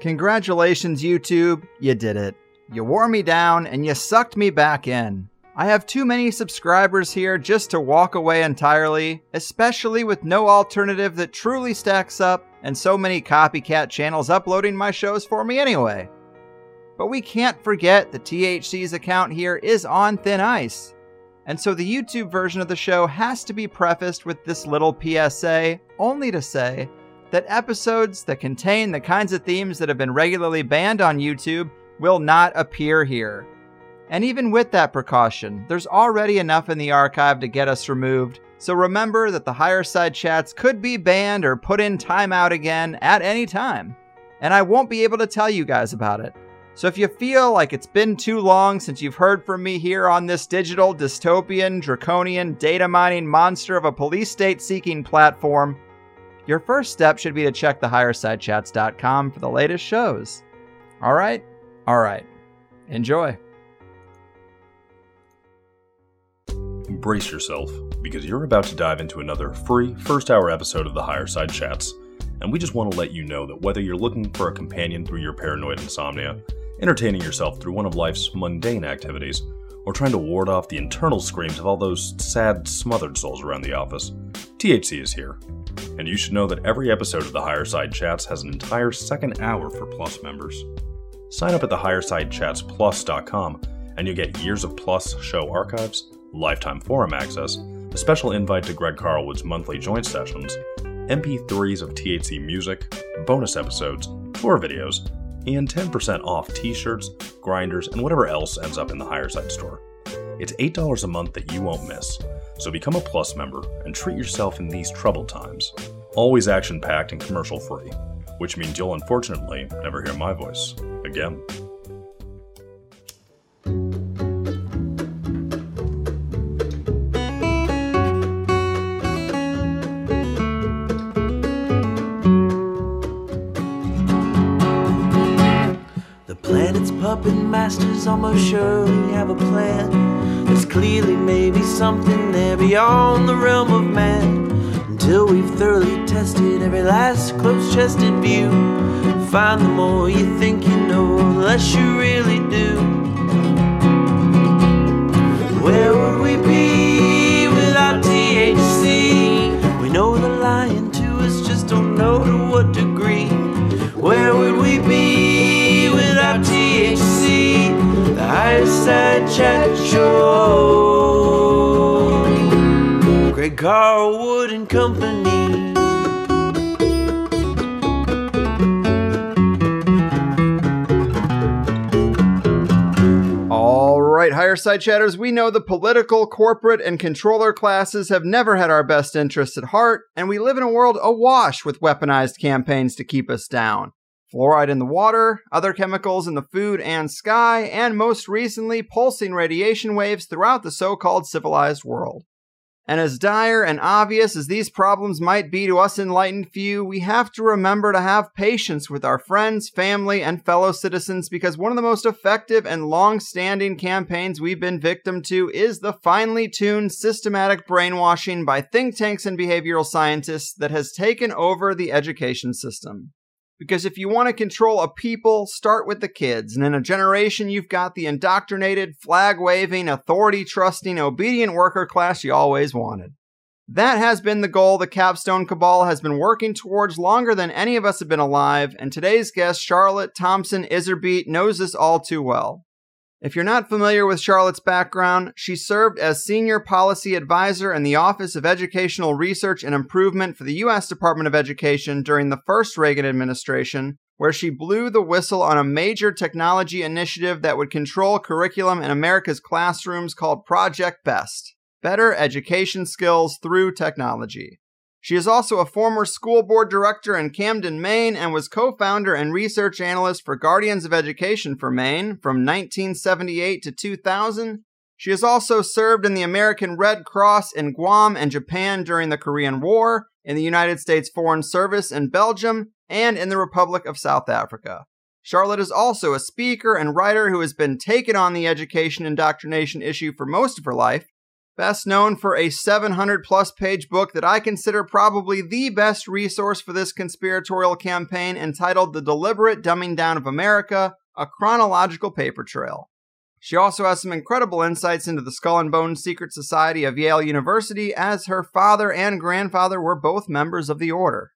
Congratulations, YouTube, you did it. You wore me down and you sucked me back in. I have too many subscribers here just to walk away entirely, especially with no alternative that truly stacks up and so many copycat channels uploading my shows for me anyway. But we can't forget that THC's account here is on thin ice. And so the YouTube version of the show has to be prefaced with this little PSA, only to say that episodes that contain the kinds of themes that have been regularly banned on YouTube will not appear here. And even with that precaution, there's already enough in the archive to get us removed, so remember that the Higherside chats could be banned or put in timeout again at any time. And I won't be able to tell you guys about it. So if you feel like it's been too long since you've heard from me here on this digital, dystopian, draconian, data mining monster of a police state seeking platform, your first step should be to check the HighersideChats.com for the latest shows. Alright? Alright. Enjoy. Brace yourself, because you're about to dive into another free first-hour episode of the Higherside Chats, and we just want to let you know that whether you're looking for a companion through your paranoid insomnia, entertaining yourself through one of life's mundane activities, or trying to ward off the internal screams of all those sad, smothered souls around the office, THC is here. And you should know that every episode of the Higherside Chats has an entire second hour for Plus members. Sign up at the HighersideChatsPlus.com, and you'll get years of Plus show archives, lifetime forum access, a special invite to Greg Carlwood's monthly joint sessions, MP3s of THC music, bonus episodes, tour videos, and 10% off t-shirts, grinders, and whatever else ends up in the Higherside store. It's $8 a month that you won't miss, so become a Plus member and treat yourself in these troubled times. Always action-packed and commercial-free, which means you'll unfortunately never hear my voice again. Puppet masters almost surely have a plan. There's clearly maybe something there beyond the realm of man. Until we've thoroughly tested every last close-chested view, find the more you think you know, the less you really do. Where would we be without THC? We know they're lying to us, just don't know to what degree. Where would we be without THC? The Higherside Chat Show. Greg Carlwood and Company. All right, Higherside Chatters, we know the political, corporate, and controller classes have never had our best interests at heart, and we live in a world awash with weaponized campaigns to keep us down. Fluoride in the water, other chemicals in the food and sky, and most recently, pulsing radiation waves throughout the so-called civilized world. And as dire and obvious as these problems might be to us enlightened few, we have to remember to have patience with our friends, family, and fellow citizens, because one of the most effective and long-standing campaigns we've been victim to is the finely tuned, systematic brainwashing by think tanks and behavioral scientists that has taken over the education system. Because if you want to control a people, start with the kids, and in a generation you've got the indoctrinated, flag-waving, authority-trusting, obedient worker class you always wanted. That has been the goal the Capstone Cabal has been working towards longer than any of us have been alive, and today's guest, Charlotte Thompson Iserbyt, knows this all too well. If you're not familiar with Charlotte's background, she served as Senior Policy Advisor in the Office of Educational Research and Improvement for the U.S. Department of Education during the first Reagan administration, where she blew the whistle on a major technology initiative that would control curriculum in America's classrooms called Project BEST, Better Education Skills Through Technology. She is also a former school board director in Camden, Maine, and was co-founder and research analyst for Guardians of Education for Maine from 1978 to 2000. She has also served in the American Red Cross in Guam and Japan during the Korean War, in the United States Foreign Service in Belgium, and in the Republic of South Africa. Charlotte is also a speaker and writer who has been taken on the education indoctrination issue for most of her life, Best known for a 700-plus page book that I consider probably the best resource for this conspiratorial campaign, entitled The Deliberate Dumbing Down of America, A Chronological Paper Trail. She also has some incredible insights into the Skull and Bones Secret Society of Yale University, as her father and grandfather were both members of the order.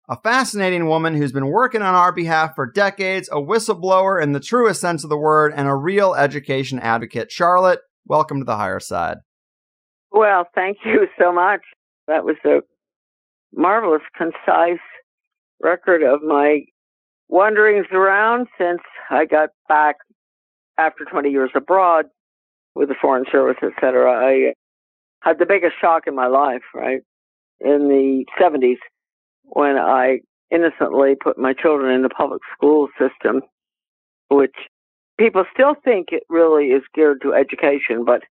A fascinating woman who's been working on our behalf for decades, a whistleblower in the truest sense of the word, and a real education advocate. Charlotte, welcome to the Higherside. Well, thank you so much. That was a marvelous, concise record of my wanderings around since I got back after 20 years abroad with the Foreign Service, etc. I had the biggest shock in my life, right, in the 70s, when I innocently put my children in the public school system, which people still think it really is geared to education, but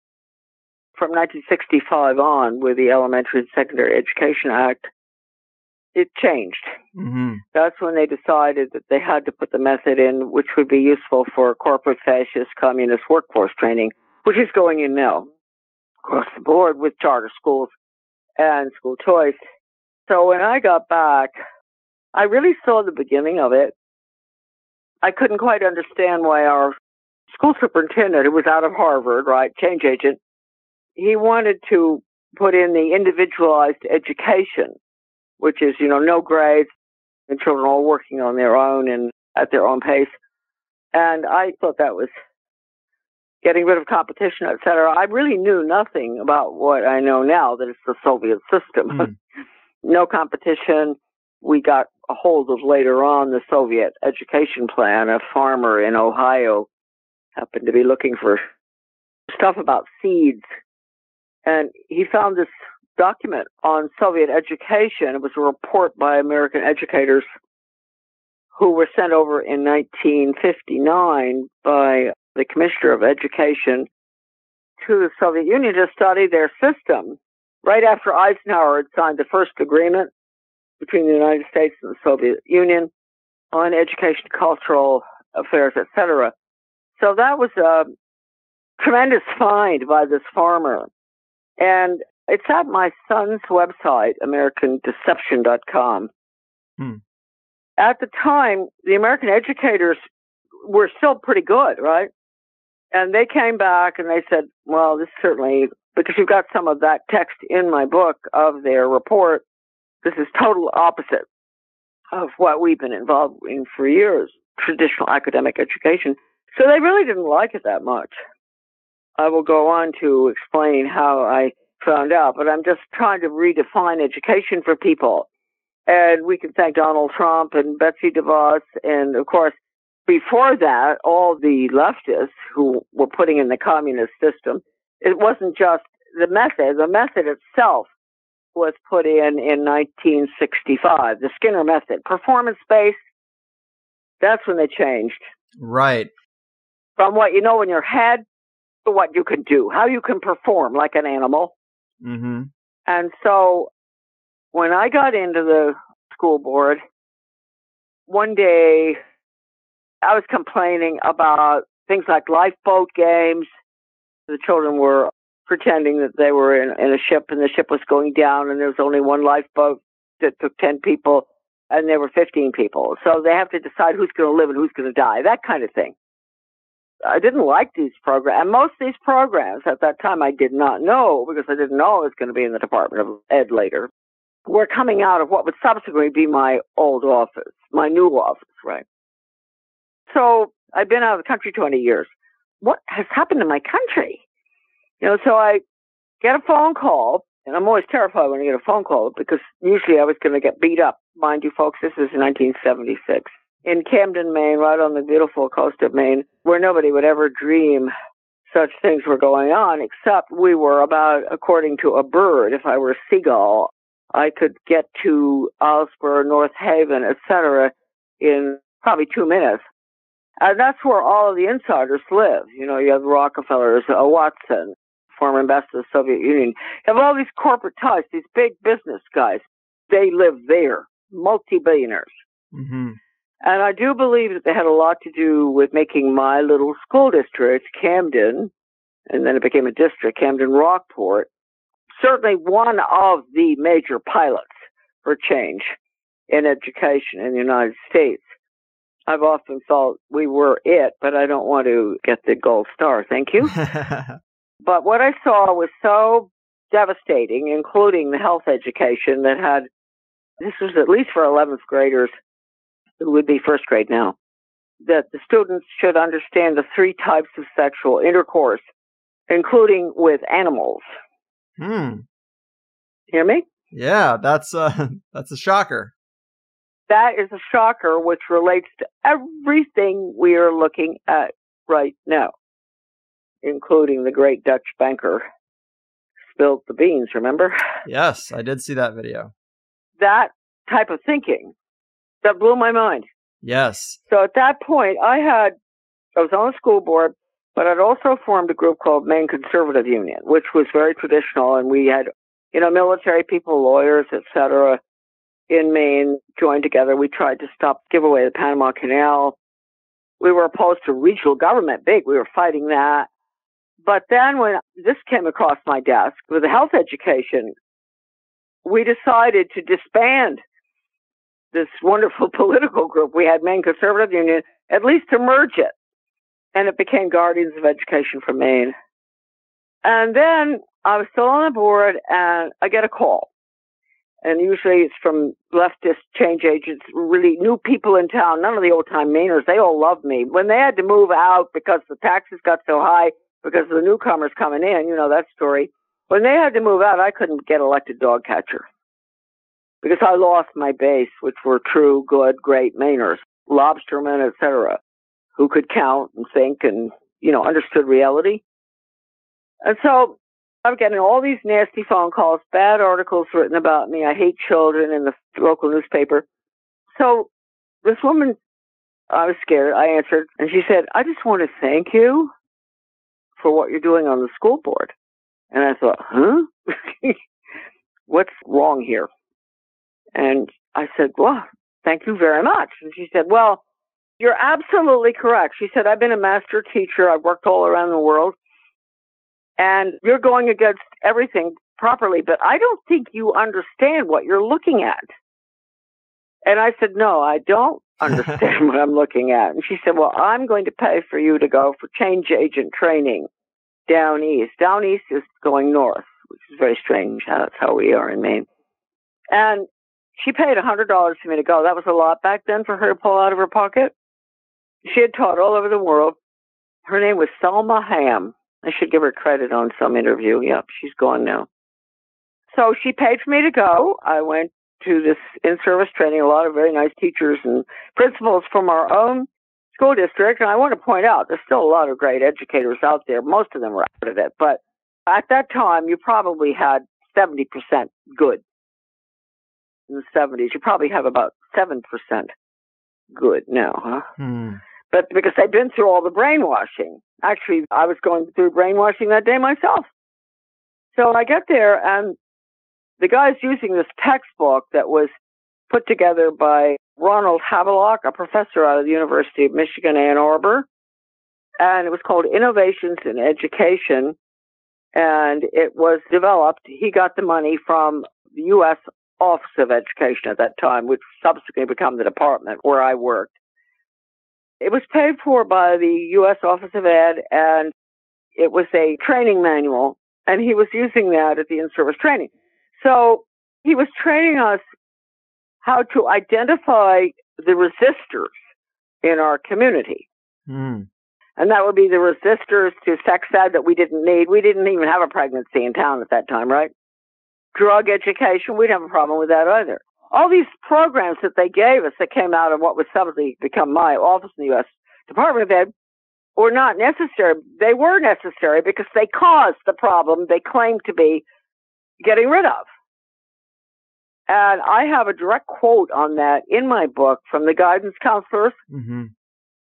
from 1965 on, with the Elementary and Secondary Education Act, it changed. Mm-hmm. That's when they decided that they had to put the method in which would be useful for corporate fascist communist workforce training, which is going in now across the board with charter schools and school choice. So when I got back, I really saw the beginning of it. I couldn't quite understand why our school superintendent, who was out of Harvard, right, change agent, he wanted to put in the individualized education, which is, no grades, and children all working on their own and at their own pace. And I thought that was getting rid of competition, et cetera. I really knew nothing about what I know now, that it's the Soviet system. No competition. We got a hold of later on the Soviet education plan. A farmer in Ohio happened to be looking for stuff about seeds, and he found this document on Soviet education. It was a report by American educators who were sent over in 1959 by the Commissioner of Education to the Soviet Union to study their system, right after Eisenhower had signed the first agreement between the United States and the Soviet Union on education, cultural affairs, etc. So that was a tremendous find by this farmer. And it's at my son's website, AmericanDeception.com. At the time, the American educators were still pretty good, right? And they came back and they said, well, this certainly, because you've got some of that text in my book of their report, this is total opposite of what we've been involved in for years, traditional academic education. So they really didn't like it that much. I will go on to explain how I found out, but I'm just trying to redefine education for people. And we can thank Donald Trump and Betsy DeVos, and of course, before that, all the leftists who were putting in the communist system. It wasn't just the method itself was put in 1965, the Skinner method. Performance-based, that's when they changed. Right. From what you know in your head to what you can do, how you can perform like an animal. Mm-hmm. And so when I got into the school board, one day I was complaining about things like lifeboat games. The children were pretending that they were in a ship and the ship was going down and there was only one lifeboat that took 10 people and there were 15 people. So they have to decide who's going to live and who's going to die, that kind of thing. I didn't like these programs. And most of these programs at that time I did not know, because I didn't know I was going to be in the Department of Ed later, were coming out of what would subsequently be my old office, my new office, right? So I've been out of the country 20 years. What has happened to my country? So I get a phone call, and I'm always terrified when I get a phone call, because usually I was going to get beat up. Mind you, folks, this is 1976. In Camden, Maine, right on the beautiful coast of Maine, where nobody would ever dream such things were going on, except we were about, according to a bird, if I were a seagull, I could get to Owlsboro, North Haven, etc. in probably 2 minutes. And that's where all of the insiders live. You have Rockefellers, Watson, former ambassador of the Soviet Union. You have all these corporate ties, these big business guys. They live there, multi-billionaires. Mm-hmm. And I do believe that they had a lot to do with making my little school district, Camden, and then it became a district, Camden Rockport, certainly one of the major pilots for change in education in the United States. I've often thought we were it, but I don't want to get the gold star. Thank you. But what I saw was so devastating, including the health education that had, this was at least for 11th graders, it would be first grade now, that the students should understand the 3 types of sexual intercourse, including with animals. Hear me? Yeah, that's a shocker. That is a shocker, which relates to everything we are looking at right now, including the great Dutch banker spilled the beans, remember? Yes, I did see that video. That type of thinking, that blew my mind. Yes. So at that point, I was on the school board, but I'd also formed a group called Maine Conservative Union, which was very traditional, and we had, military people, lawyers, etc., in Maine joined together. We tried to give away the Panama Canal. We were opposed to regional government, big. We were fighting that. But then when this came across my desk with the health education, we decided to disband this wonderful political group. We had Maine Conservative Union, at least to merge it. And it became Guardians of Education for Maine. And then I was still on the board, and I get a call. And usually it's from leftist change agents, really new people in town, none of the old-time Mainers. They all loved me. When they had to move out because the taxes got so high, because of the newcomers coming in, that story. When they had to move out, I couldn't get elected dog catcher because I lost my base, which were true, good, great Mainers, lobstermen, etc., who could count and think and, understood reality. And so I'm getting all these nasty phone calls, bad articles written about me. I hate children in the local newspaper. So this woman, I was scared. I answered, and she said, I just want to thank you for what you're doing on the school board. And I thought, what's wrong here? And I said, well, thank you very much. And she said, well, you're absolutely correct. She said, I've been a master teacher. I've worked all around the world. And you're going against everything properly, but I don't think you understand what you're looking at. And I said, no, I don't understand what I'm looking at. And she said, well, I'm going to pay for you to go for change agent training down east. Down east is going north, which is very strange. That's how we are in Maine. And she paid $100 for me to go. That was a lot back then for her to pull out of her pocket. She had taught all over the world. Her name was Selma Ham. I should give her credit on some interview. Yep, she's gone now. So she paid for me to go. I went to this in-service training, a lot of very nice teachers and principals from our own school district. And I want to point out, there's still a lot of great educators out there. Most of them were out of it. But at that time, you probably had 70% good. In the 70s, you probably have about 7% good now, huh? But because I've been through all the brainwashing. Actually, I was going through brainwashing that day myself. So I get there, and the guy's using this textbook that was put together by Ronald Havelock, a professor out of the University of Michigan, Ann Arbor. And it was called Innovations in Education. And it was developed, he got the money from the U.S. Office of Education at that time, which subsequently became the department where I worked. It was paid for by the U.S. Office of Ed, and it was a training manual, and he was using that at the in-service training. So he was training us how to identify the resistors in our community. And that would be the resistors to sex ed that we didn't need. We didn't even have a pregnancy in town at that time, right? Drug education, we didn't have a problem with that either. All these programs that they gave us that came out of what was subsequently become my office in the U.S. Department of Ed were not necessary. They were necessary because they caused the problem they claimed to be getting rid of. And I have a direct quote on that in my book from the guidance counselors,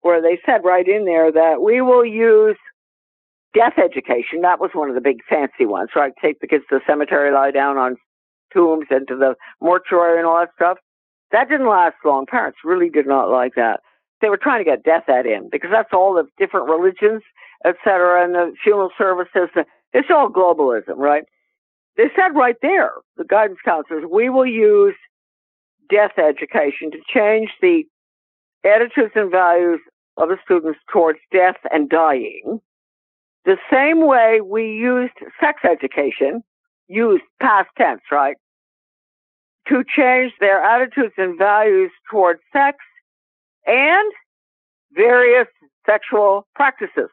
where they said right in there that we will use death education. That was one of the big fancy ones, right? Take the kids to the cemetery, lie down on tombs and to the mortuary and all that stuff. That didn't last long. Parents really did not like that. They were trying to get death ed in because that's all the different religions etc., and the funeral services. It's all globalism, right? They said right there, the guidance counselors, we will use death education to change the attitudes and values of the students towards death and dying, the same way we used sex education, used past tense, right, to change their attitudes and values towards sex and various sexual practices.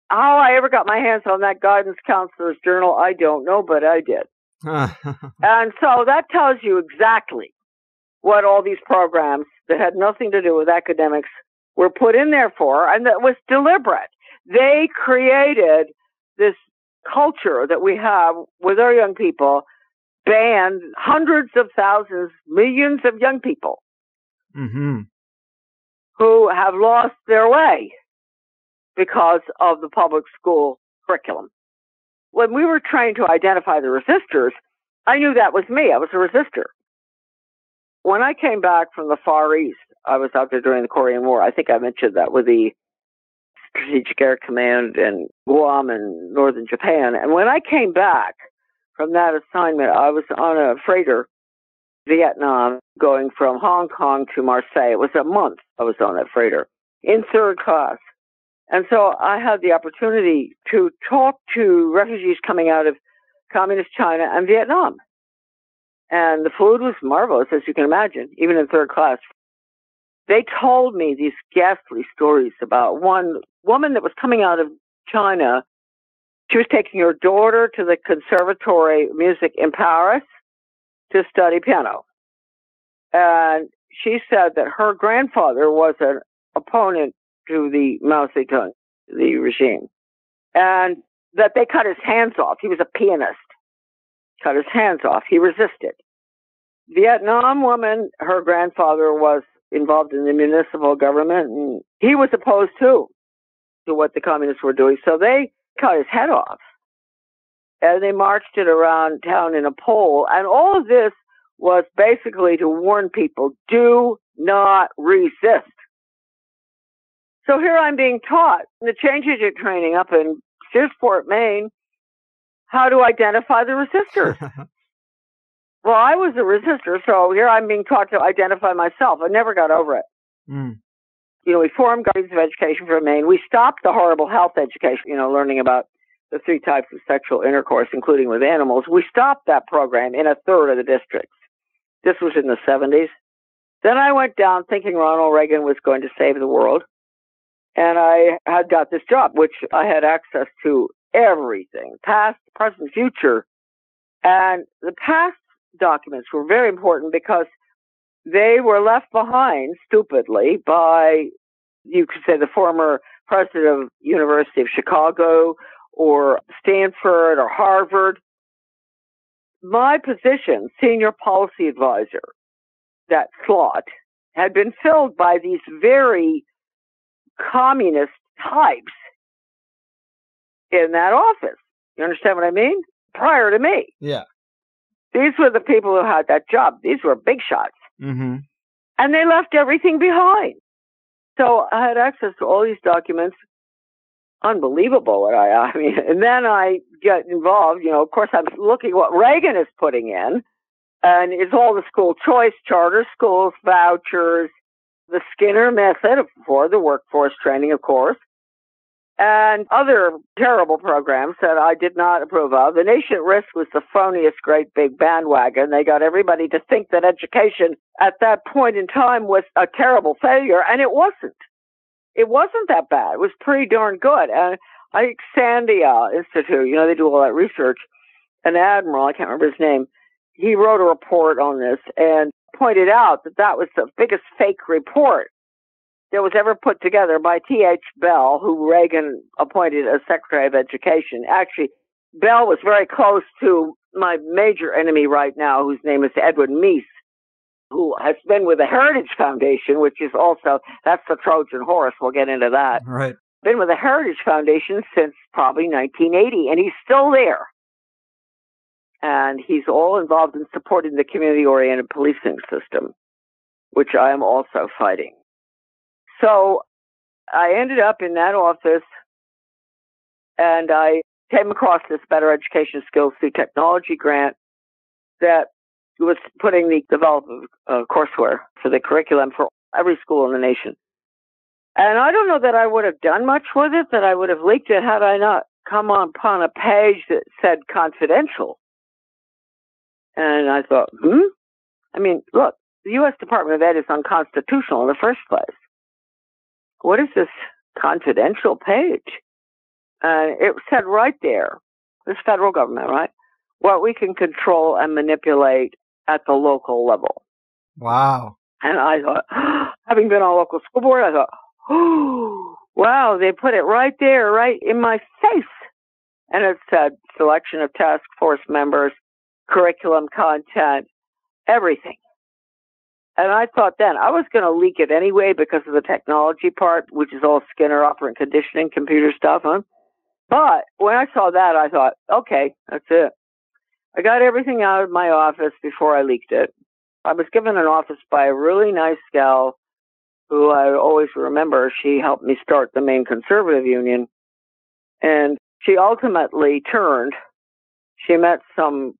How I ever got my hands on that guidance counselor's journal, I don't know, but I did. And so that tells you exactly what all these programs that had nothing to do with academics were put in there for, and that was deliberate. They created this culture that we have with our young people, banned hundreds of thousands, millions of young people who have lost their way because of the public school curriculum. When we were trained to identify the resistors, I knew that was me. I was a resistor. When I came back from the Far East, I was out there during the Korean War. I think I mentioned that with the Strategic Air Command in Guam and northern Japan. And when I came back from that assignment, I was on a freighter, Vietnam, going from Hong Kong to Marseille. It was a month I was on that freighter in third class. And so I had the opportunity to talk to refugees coming out of communist China and Vietnam. And the food was marvelous, as you can imagine, even in third class. They told me these ghastly stories about one woman that was coming out of China. She was taking her daughter to the Conservatory of Music in Paris to study piano. And she said that her grandfather was an opponent to the Mao Zedong, the regime, and that they cut his hands off. He was a pianist. Cut his hands off. He resisted. Vietnam woman, her grandfather was involved in the municipal government, and he was opposed to what the communists were doing. So they cut his head off, and they marched it around town in a pole. And all of this was basically to warn people, do not resist. So here I'm being taught in the change agent training up in Searsport, Maine, how to identify the resistors. Well, I was a resistor, so here I'm being taught to identify myself. I never got over it. We formed Guardians of Education for Maine. We stopped the horrible health education, learning about the 3 types of sexual intercourse, including with animals. We stopped that program in a third of the districts. This was in the 70s. Then I went down thinking Ronald Reagan was going to save the world. And I had got this job, which I had access to everything, past, present, future. And the past documents were very important because they were left behind stupidly by, you could say, the former president of University of Chicago or Stanford or Harvard. My position, senior policy advisor, that slot, had been filled by these very communist types in that office. You understand what I mean? Prior to me. Yeah. These were the people who had that job. These were big shots. And they left everything behind. So I had access to all these documents. Unbelievable. And then I get involved. Of course, I'm looking at what Reagan is putting in. And it's all the school choice, charter schools, vouchers, the Skinner method for the workforce training, of course, and other terrible programs that I did not approve of. The Nation at Risk was the phoniest great big bandwagon. They got everybody to think that education at that point in time was a terrible failure, and it wasn't. It wasn't that bad. It was pretty darn good. And I think Sandia Institute, they do all that research. An admiral, I can't remember his name, he wrote a report on this and pointed out that was the biggest fake report that was ever put together by T.H. Bell, who Reagan appointed as Secretary of Education. Actually, Bell was very close to my major enemy right now, whose name is Edwin Meese, who has been with the Heritage Foundation, which is also, that's the Trojan horse. We'll get into that. Right. Been with the Heritage Foundation since probably 1980, and he's still there. And he's all involved in supporting the community-oriented policing system, which I am also fighting. So I ended up in that office, and I came across this Better Education Skills Through Technology grant that was putting the development of courseware for the curriculum for every school in the nation. And I don't know that I would have done much with it, that I would have leaked it had I not come upon a page that said confidential. And I thought, I mean, look, the U.S. Department of Ed is unconstitutional in the first place. What is this confidential page? And it said right there, this federal government, right, what we can control and manipulate at the local level. Wow. And I thought, having been on a local school board, I thought, wow, they put it right there, right in my face. And it said selection of task force members, curriculum content, everything. And I thought then I was going to leak it anyway because of the technology part, which is all Skinner, operant conditioning, computer stuff. But when I saw that, I thought, okay, that's it. I got everything out of my office before I leaked it. I was given an office by a really nice gal who I always remember. She helped me start the Maine Conservative Union. And she ultimately turned. She met some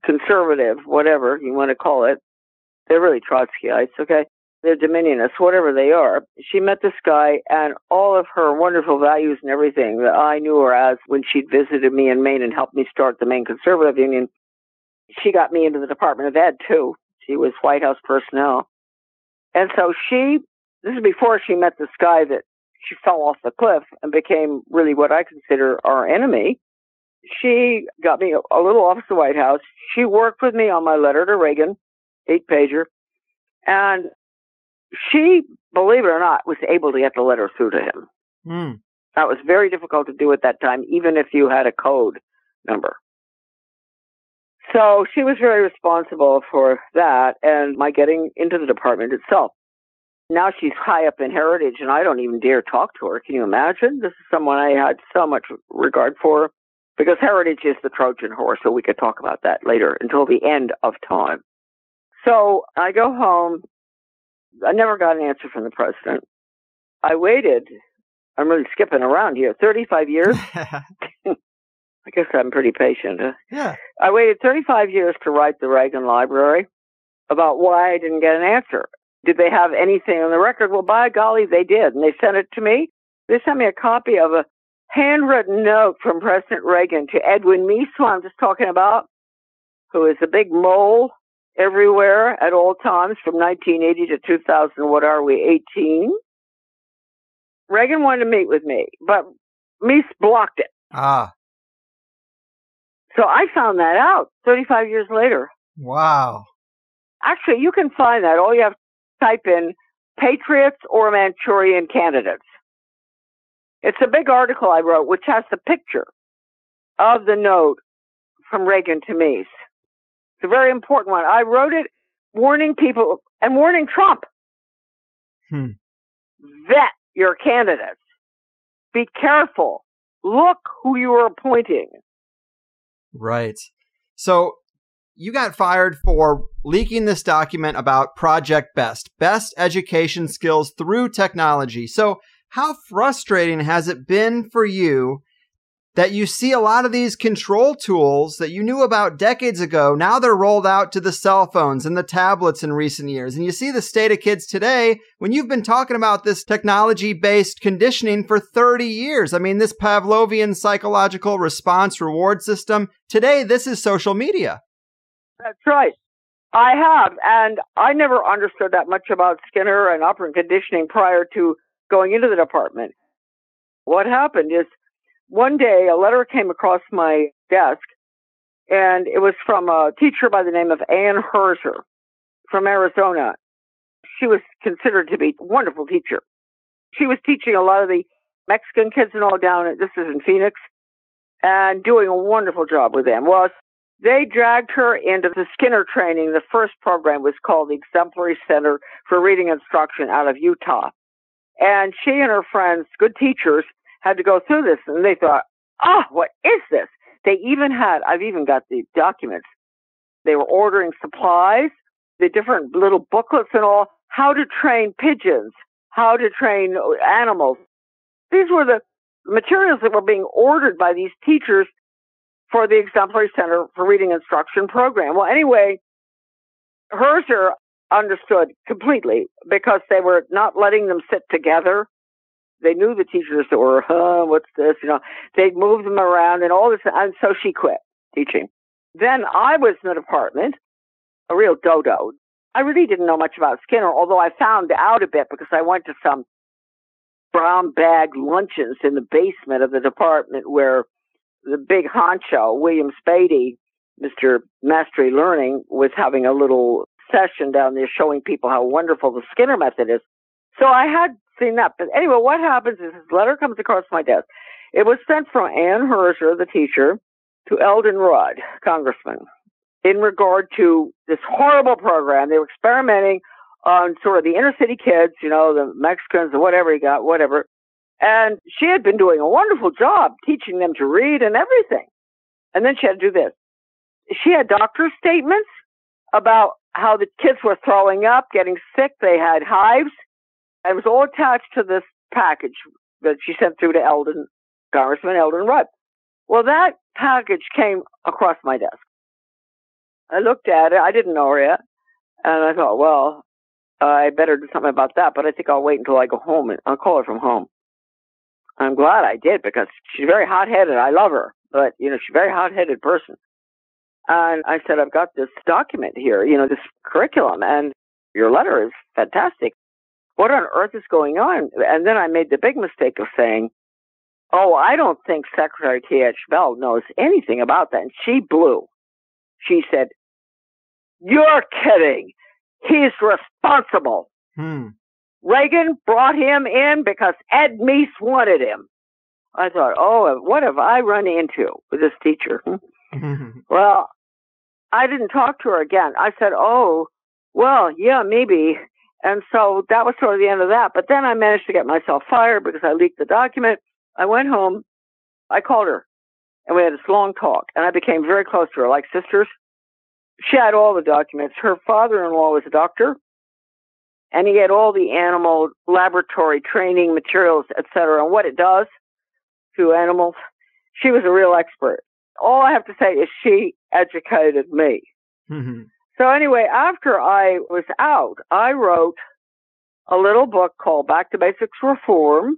conservative, whatever you want to call it. They're really Trotskyites, okay? They're Dominionists, whatever they are. She met this guy, and all of her wonderful values and everything that I knew her as when she'd visited me in Maine and helped me start the Maine Conservative Union, she got me into the Department of Ed, too. She was White House personnel. And so this is before she met this guy that she fell off the cliff and became really what I consider our enemy. She got me a little office at the White House. She worked with me on my letter to Reagan, 8-pager. And she, believe it or not, was able to get the letter through to him. That was very difficult to do at that time, even if you had a code number. So she was very responsible for that and my getting into the department itself. Now she's high up in Heritage, and I don't even dare talk to her. Can you imagine? This is someone I had so much regard for, because Heritage is the Trojan horse, so we could talk about that later until the end of time. So I go home. I never got an answer from the president. I waited. I'm really skipping around here. 35 years. I guess I'm pretty patient. Yeah. I waited 35 years to write the Reagan Library about why I didn't get an answer. Did they have anything on the record? Well, by golly, they did. And they sent it to me. They sent me a copy of a handwritten note from President Reagan to Edwin Meese, who I'm just talking about, who is a big mole everywhere at all times from 1980 to 2000. What are we, 18? Reagan wanted to meet with me, but Meese blocked it. So I found that out 35 years later. Wow. Actually, you can find that. All you have to type in Patriots or Manchurian candidates. It's a big article I wrote, which has the picture of the note from Reagan to Meese. It's a very important one. I wrote it warning people and warning Trump. Vet your candidates. Be careful. Look who you are appointing. Right. So you got fired for leaking this document about Project Best education skills through technology. So how frustrating has it been for you that you see a lot of these control tools that you knew about decades ago, now they're rolled out to the cell phones and the tablets in recent years. And you see the state of kids today when you've been talking about this technology-based conditioning for 30 years. I mean, this Pavlovian psychological response reward system, today this is social media. That's right. I have. And I never understood that much about Skinner and operant conditioning prior to going into the department. What happened is, one day, a letter came across my desk, and it was from a teacher by the name of Aeon of Horus from Arizona. She was considered to be a wonderful teacher. She was teaching a lot of the Mexican kids and all down, this is in Phoenix, and doing a wonderful job with them. Well, they dragged her into the Skinner training. The first program was called the Exemplary Center for Reading Instruction out of Utah. And she and her friends, good teachers, had to go through this, and they thought, what is this? They even had, I've even got the documents. They were ordering supplies, the different little booklets and all, how to train pigeons, how to train animals, These were the materials that were being ordered by these teachers for the Exemplary Center for Reading Instruction program. Well, anyway, Herzer understood completely because they were not letting them sit together. They knew the teachers that were, what's this? They'd move them around and all this. And so she quit teaching. Then I was in the department, a real dodo. I really didn't know much about Skinner, although I found out a bit because I went to some brown bag luncheons in the basement of the department where the big honcho, William Spady, Mr. Mastery Learning, was having a little session down there showing people how wonderful the Skinner method is. So I had seen that. But anyway, what happens is this letter comes across my desk. It was sent from Ann Herzer, the teacher, to Eldon Rudd, congressman, in regard to this horrible program. They were experimenting on sort of the inner city kids, the Mexicans or whatever you got, whatever. And she had been doing a wonderful job teaching them to read and everything. And then she had to do this. She had doctor's statements about how the kids were throwing up, getting sick. They had hives. And it was all attached to this package that she sent through to Congressman Eldon Rudd. Well, that package came across my desk. I looked at it. I didn't know her yet. And I thought, well, I better do something about that. But I think I'll wait until I go home and I'll call her from home. I'm glad I did because she's very hot-headed. I love her. But, she's a very hot-headed person. And I said, I've got this document here, this curriculum, and your letter is fantastic. What on earth is going on? And then I made the big mistake of saying, oh, I don't think Secretary T.H. Bell knows anything about that. And she blew. She said, you're kidding. He's responsible. Reagan brought him in because Ed Meese wanted him. I thought, oh, what have I run into with this teacher? Well, I didn't talk to her again. I said, oh, well, yeah, maybe. And so that was sort of the end of that. But then I managed to get myself fired because I leaked the document. I went home. I called her, and we had this long talk. And I became very close to her, like sisters. She had all the documents. Her father-in-law was a doctor, and he had all the animal laboratory training materials, etc., and what it does to animals. She was a real expert. All I have to say is she educated me. So anyway, after I was out, I wrote a little book called Back to Basics Reform,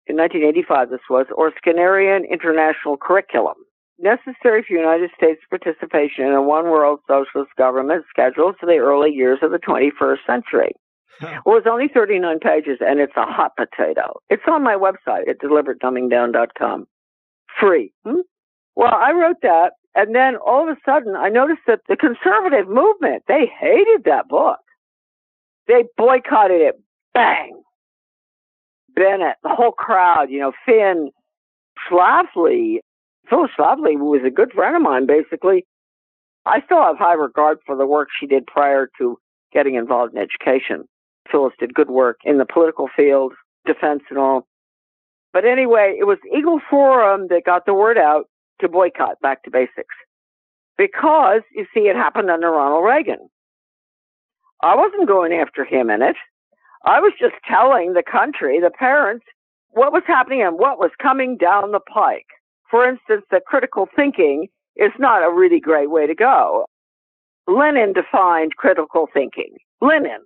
in 1985 this was, or Skinnerian International Curriculum, necessary for United States participation in a one-world socialist government scheduled for the early years of the 21st century. Well, it's only 39 pages, and it's a hot potato. It's on my website at deliberatdumbingdown.com. Free. Well, I wrote that, and then all of a sudden, I noticed that the conservative movement, they hated that book. They boycotted it. Bang! Bennett, the whole crowd, Finn, Schlafly. Phyllis Schlafly was a good friend of mine, basically. I still have high regard for the work she did prior to getting involved in education. Phyllis did good work in the political field, defense and all. But anyway, it was Eagle Forum that got the word out to boycott Back to Basics. Because, you see, it happened under Ronald Reagan. I wasn't going after him in it. I was just telling the country, the parents, what was happening and what was coming down the pike. For instance, that critical thinking is not a really great way to go. Lenin defined critical thinking. Lenin.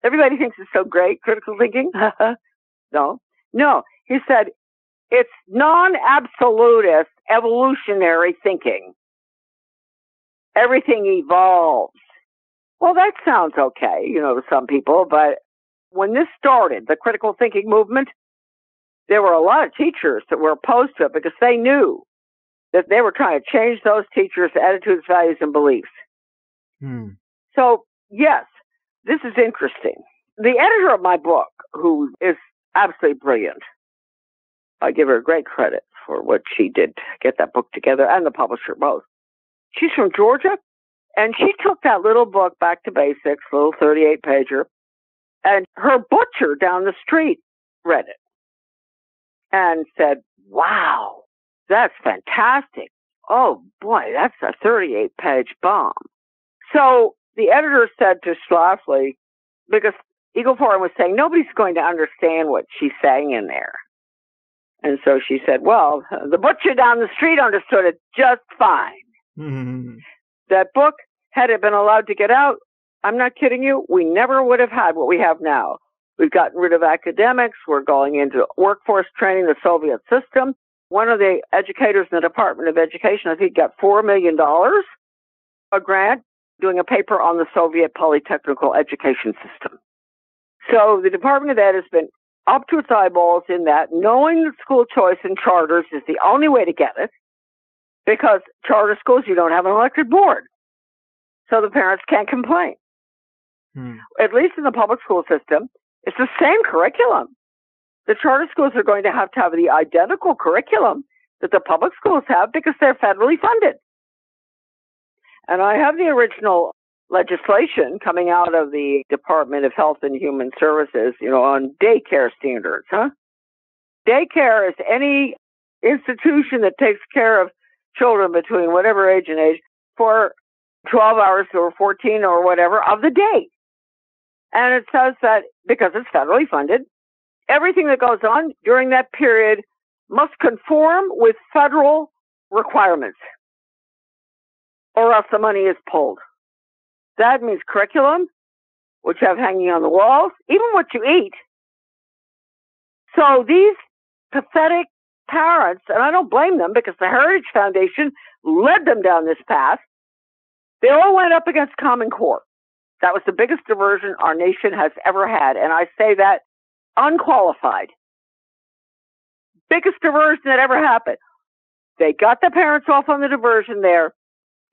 Everybody thinks it's so great, critical thinking. No. He said, it's non-absolutist evolutionary thinking. Everything evolves. Well, that sounds okay, to some people, but when this started, the critical thinking movement, there were a lot of teachers that were opposed to it because they knew that they were trying to change those teachers' attitudes, values, and beliefs. So, yes, this is interesting. The editor of my book, who is absolutely brilliant, I give her great credit for what she did to get that book together, and the publisher both. She's from Georgia, and she took that little book, Back to Basics, little 38-pager, and her butcher down the street read it and said, wow, that's fantastic. Oh, boy, that's a 38-page bomb. So the editor said to Schlafly, because Eagle Forum was saying, nobody's going to understand what she's saying in there. And so she said, well, the butcher down the street understood it just fine. Mm-hmm. That book, had it been allowed to get out, I'm not kidding you, we never would have had what we have now. We've gotten rid of academics. We're going into workforce training, the Soviet system. One of the educators in the Department of Education, I think, got $4 million, a grant, doing a paper on the Soviet polytechnical education system. So the Department of Ed has been up to its eyeballs in that, knowing that school choice and charters is the only way to get it, because charter schools, you don't have an elected board. So the parents can't complain. At least in the public school system, it's the same curriculum. The charter schools are going to have the identical curriculum that the public schools have because they're federally funded. And I have the original legislation coming out of the Department of Health and Human Services, on daycare standards, Daycare is any institution that takes care of children between whatever age and age for 12 hours or 14 or whatever of the day. And it says that because it's federally funded, everything that goes on during that period must conform with federal requirements, or else the money is pulled. That means curriculum, which you have hanging on the walls, even what you eat. So these pathetic parents, and I don't blame them because the Heritage Foundation led them down this path, they all went up against Common Core. That was the biggest diversion our nation has ever had, and I say that unqualified. Biggest diversion that ever happened. They got the parents off on the diversion there,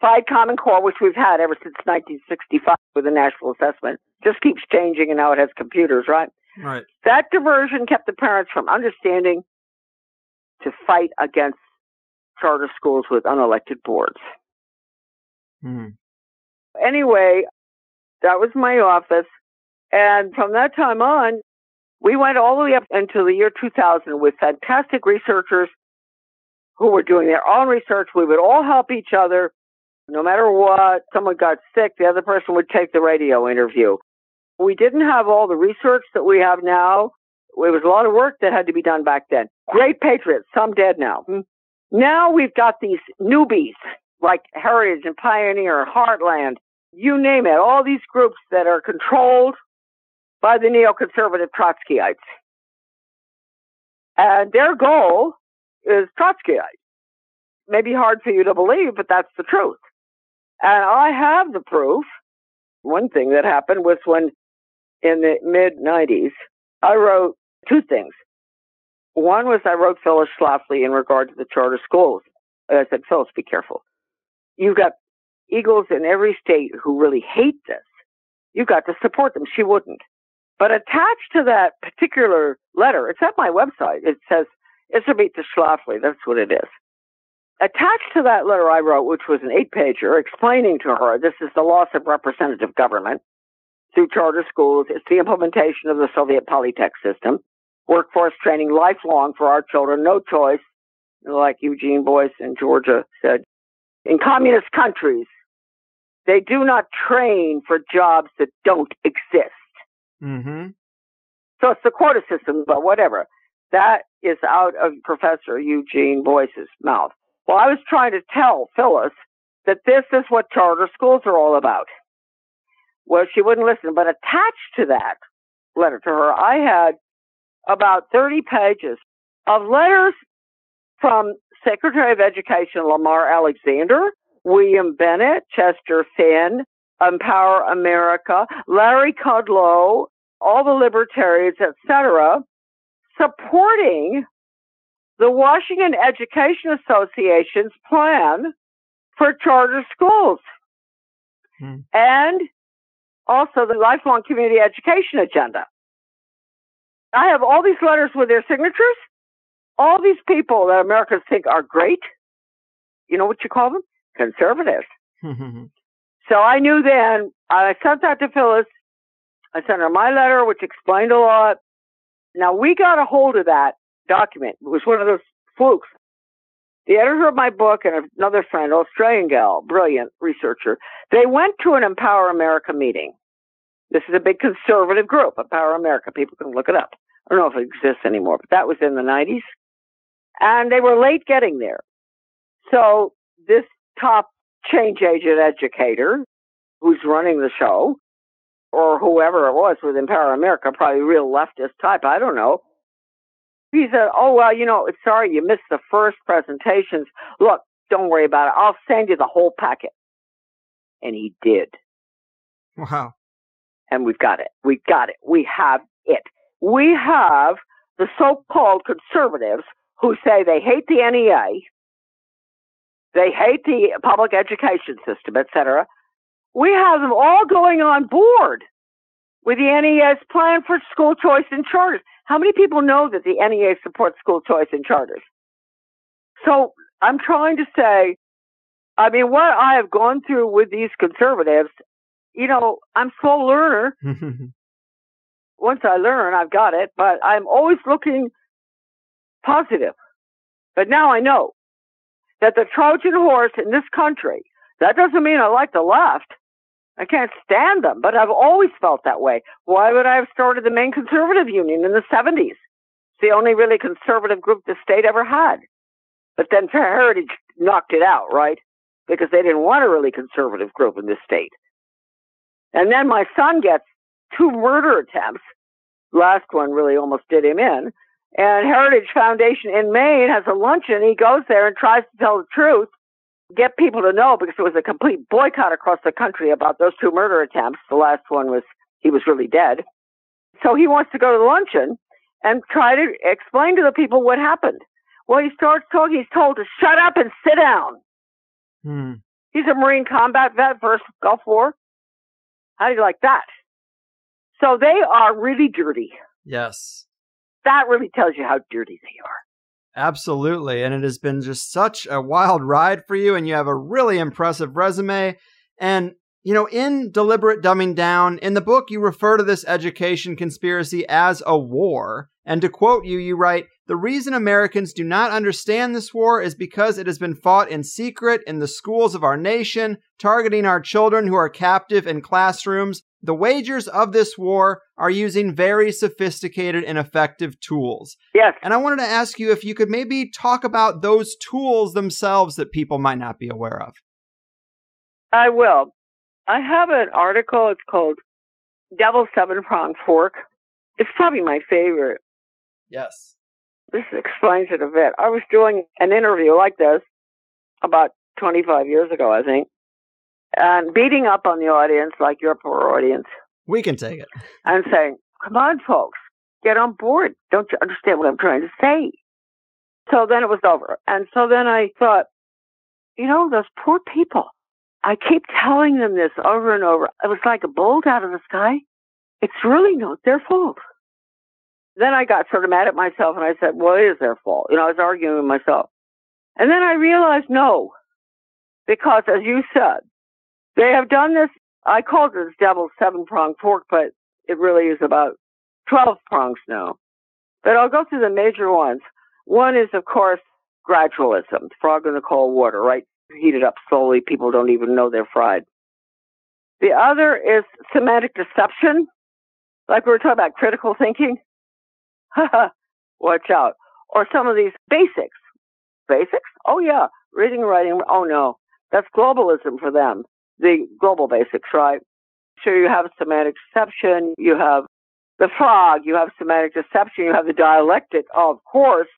fight Common Core, which we've had ever since 1965 with the National Assessment. Just keeps changing, and now it has computers, right? Right. That diversion kept the parents from understanding to fight against charter schools with unelected boards. Anyway, that was my office. And from that time on, we went all the way up until the year 2000 with fantastic researchers who were doing their own research. We would all help each other. No matter what, someone got sick, the other person would take the radio interview. We didn't have all the research that we have now. It was a lot of work that had to be done back then. Great patriots, some dead now. Now we've got these newbies like Heritage and Pioneer and Heartland, you name it, all these groups that are controlled by the neoconservative Trotskyites. And their goal is Trotskyite. Maybe hard for you to believe, but that's the truth. And I have the proof. One thing that happened was when, in the mid-90s, I wrote two things. One was I wrote Phyllis Schlafly in regard to the charter schools. I said, Phyllis, be careful. You've got eagles in every state who really hate this. You've got to support them. She wouldn't. But attached to that particular letter, it's at my website. It says, Iserbyt to Schlafly. That's what it is. Attached to that letter I wrote, which was an 8-pager, explaining to her this is the loss of representative government through charter schools. It's the implementation of the Soviet polytech system. Workforce training lifelong for our children. No choice. Like Eugene Boyce in Georgia said, in communist countries, they do not train for jobs that don't exist. So it's the quota system, but whatever. That is out of Professor Eugene Boyce's mouth. Well, I was trying to tell Phyllis that this is what charter schools are all about. Well, she wouldn't listen, but attached to that letter to her, I had about 30 pages of letters from Secretary of Education Lamar Alexander, William Bennett, Chester Finn, Empower America, Larry Kudlow, all the libertarians, etc., supporting the Washington Education Association's plan for charter schools and also the lifelong community education agenda. I have all these letters with their signatures. All these people that Americans think are great, you know what you call them? Conservatives. So I knew then, I sent that to Phyllis. I sent her my letter, which explained a lot. Now, we got a hold of that document. It was one of those flukes. The editor of my book and another friend, Australian gal, brilliant researcher, they went to an Empower America meeting. This is a big conservative group, Empower America. People can look it up. I don't know if it exists anymore, but that was in the 90s. And they were late getting there. So this top change agent educator who's running the show, or whoever it was with Empower America, probably real leftist type, I don't know. He said, oh, well, sorry, you missed the first presentations. Look, don't worry about it. I'll send you the whole packet. And he did. Wow. And we've got it. We got it. We have it. We have the so-called conservatives who say they hate the NEA, they hate the public education system, etc. We have them all going on board with the NEA's plan for school choice and charters. How many people know that the NEA supports school choice and charters? So I'm trying to say, what I have gone through with these conservatives, I'm a slow learner. Once I learn, I've got it, but I'm always looking positive. But now I know that the Trojan horse in this country, that doesn't mean I like the left. I can't stand them, but I've always felt that way. Why would I have started the main conservative union in the 70s? It's the only really conservative group the state ever had. But then Heritage knocked it out, right? Because they didn't want a really conservative group in this state. And then my son gets 2 murder attempts. Last one really almost did him in. And Heritage Foundation in Maine has a luncheon. He goes there and tries to tell the truth, get people to know, because it was a complete boycott across the country about those 2 murder attempts. The last one he was really dead. So he wants to go to the luncheon and try to explain to the people what happened. Well, he starts talking. He's told to shut up and sit down. He's a Marine combat vet, first Gulf War. How do you like that? So they are really dirty. Yes. That really tells you how dirty they are. Absolutely. And it has been just such a wild ride for you, and you have a really impressive resume. And, in Deliberate Dumbing Down, in the book, you refer to this education conspiracy as a war. And to quote you, you write, "The reason Americans do not understand this war is because it has been fought in secret in the schools of our nation, targeting our children who are captive in classrooms. The wagers of this war are using very sophisticated and effective tools." Yes. And I wanted to ask you if you could maybe talk about those tools themselves that people might not be aware of. I will. I have an article. It's called Devil's Seven-Pronged Fork. It's probably my favorite. Yes. This explains it a bit. I was doing an interview like this about 25 years ago, I think, and beating up on the audience like your poor audience. We can take it. And saying, come on, folks, get on board. Don't you understand what I'm trying to say? So then it was over. And so then I thought, those poor people. I keep telling them this over and over. It was like a bolt out of the sky. It's really not their fault. Then I got sort of mad at myself and I said, well, it is their fault. I was arguing with myself. And then I realized no, because as you said, they have done this. I called it Devil's Seven-Pronged Fork, but it really is about 12 prongs now. But I'll go through the major ones. One is, of course, gradualism, frog in the cold water, right? Heat it up slowly. People don't even know they're fried. The other is semantic deception, like we were talking about critical thinking. Watch out. Or some of these basics. Basics? Oh, yeah. Reading and writing. Oh, no. That's globalism for them. The global basics, right? So you have semantic deception. You have the frog. You have semantic deception. You have the dialectic. Oh, of course,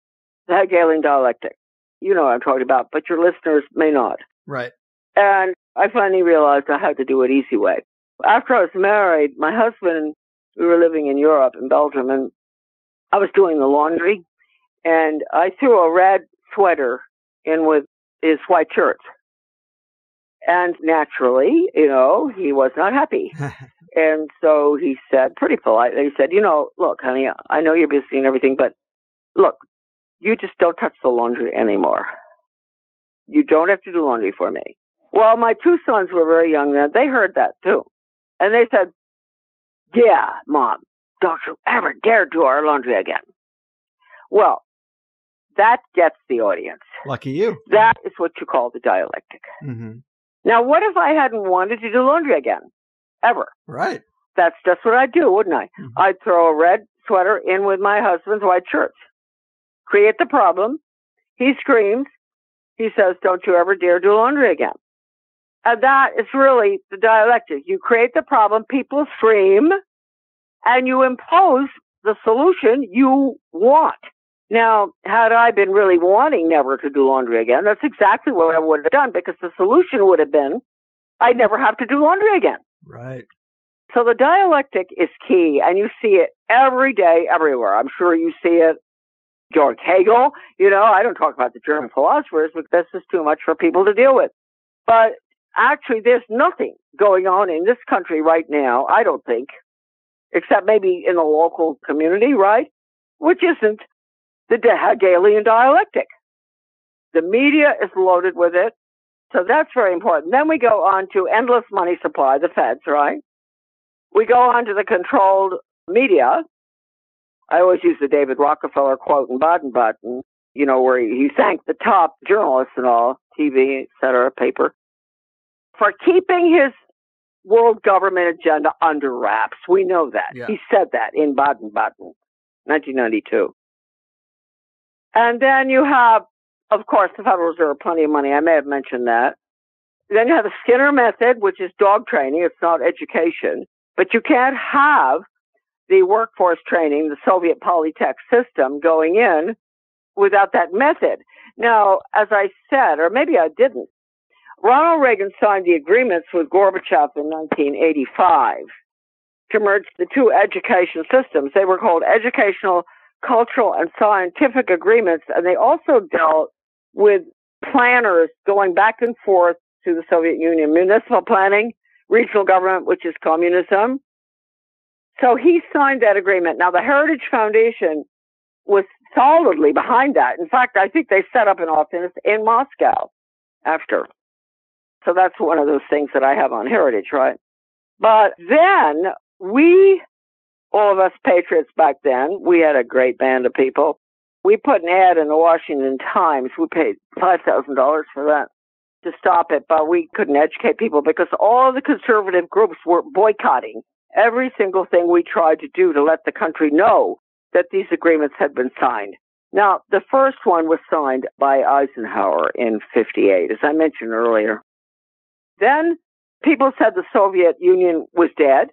the Hegelian dialectic. You know what I'm talking about, but your listeners may not. Right. And I finally realized I had to do it easy way. After I was married, my husband, we were living in Europe, in Belgium, and I was doing the laundry, and I threw a red sweater in with his white shirts. And naturally, he was not happy. And so he said, pretty politely, he said, look, honey, I know you're busy and everything, but look, you just don't touch the laundry anymore. You don't have to do laundry for me. Well, my 2 sons were very young then. They heard that too. And they said, yeah, Mom, don't you ever dare do our laundry again. Well, that gets the audience. Lucky you. That is what you call the dialectic. Mm-hmm. Now, what if I hadn't wanted to do laundry again? Ever. Right. That's just what I'd do, wouldn't I? Mm-hmm. I'd throw a red sweater in with my husband's white shirts. Create the problem. He screams. He says, don't you ever dare do laundry again. And that is really the dialectic. You create the problem, people scream, and you impose the solution you want. Now, had I been really wanting never to do laundry again, that's exactly what I would have done, because the solution would have been I'd never have to do laundry again. Right. So the dialectic is key, and you see it every day, everywhere. I'm sure you see it. Georg Hegel, I don't talk about the German philosophers because this is too much for people to deal with. But actually, there's nothing going on in this country right now, I don't think, except maybe in the local community, right? Which isn't the Hegelian dialectic. The media is loaded with it. So that's very important. Then we go on to endless money supply, the feds, right? We go on to the controlled media. I always use the David Rockefeller quote in Baden-Baden, where he thanked the top journalists and all, TV, et cetera, paper, for keeping his world government agenda under wraps. We know that. Yeah. He said that in Baden-Baden, 1992. And then you have, of course, the Federal Reserve, plenty of money. I may have mentioned that. Then you have the Skinner method, which is dog training. It's not education. But you can't have the workforce training, the Soviet Polytech system going in without that method. Now, as I said, or maybe I didn't, Ronald Reagan signed the agreements with Gorbachev in 1985 to merge the two education systems. They were called educational, cultural, and scientific agreements, and they also dealt with planners going back and forth to the Soviet Union, municipal planning, regional government, which is communism. So he signed that agreement. Now, the Heritage Foundation was solidly behind that. In fact, I think they set up an office in Moscow after. So that's one of those things that I have on Heritage, right? But then all of us patriots back then, we had a great band of people. We put an ad in the Washington Times. We paid $5,000 for that to stop it, but we couldn't educate people because all of the conservative groups were boycotting every single thing we tried to do to let the country know that these agreements had been signed. Now, the first one was signed by Eisenhower in 1958, as I mentioned earlier. Then people said the Soviet Union was dead.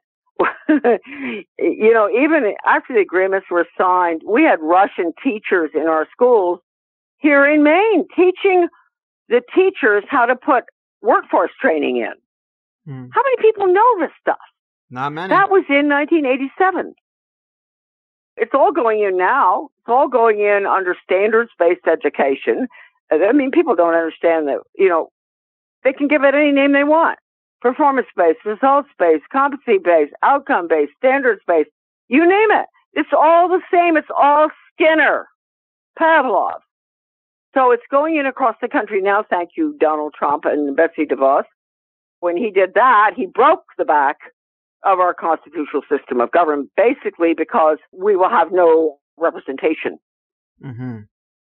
Even after the agreements were signed, we had Russian teachers in our schools here in Maine teaching the teachers how to put workforce training in. How many people know this stuff? Not many. That was in 1987. It's all going in now. It's all going in under standards-based education. I mean, people don't understand that, they can give it any name they want. Performance-based, results-based, competency-based, outcome-based, standards-based, you name it. It's all the same. It's all Skinner, Pavlov. So it's going in across the country now. Thank you, Donald Trump and Betsy DeVos. When he did that, he broke the back of our constitutional system of government, basically because we will have no representation. Mm-hmm.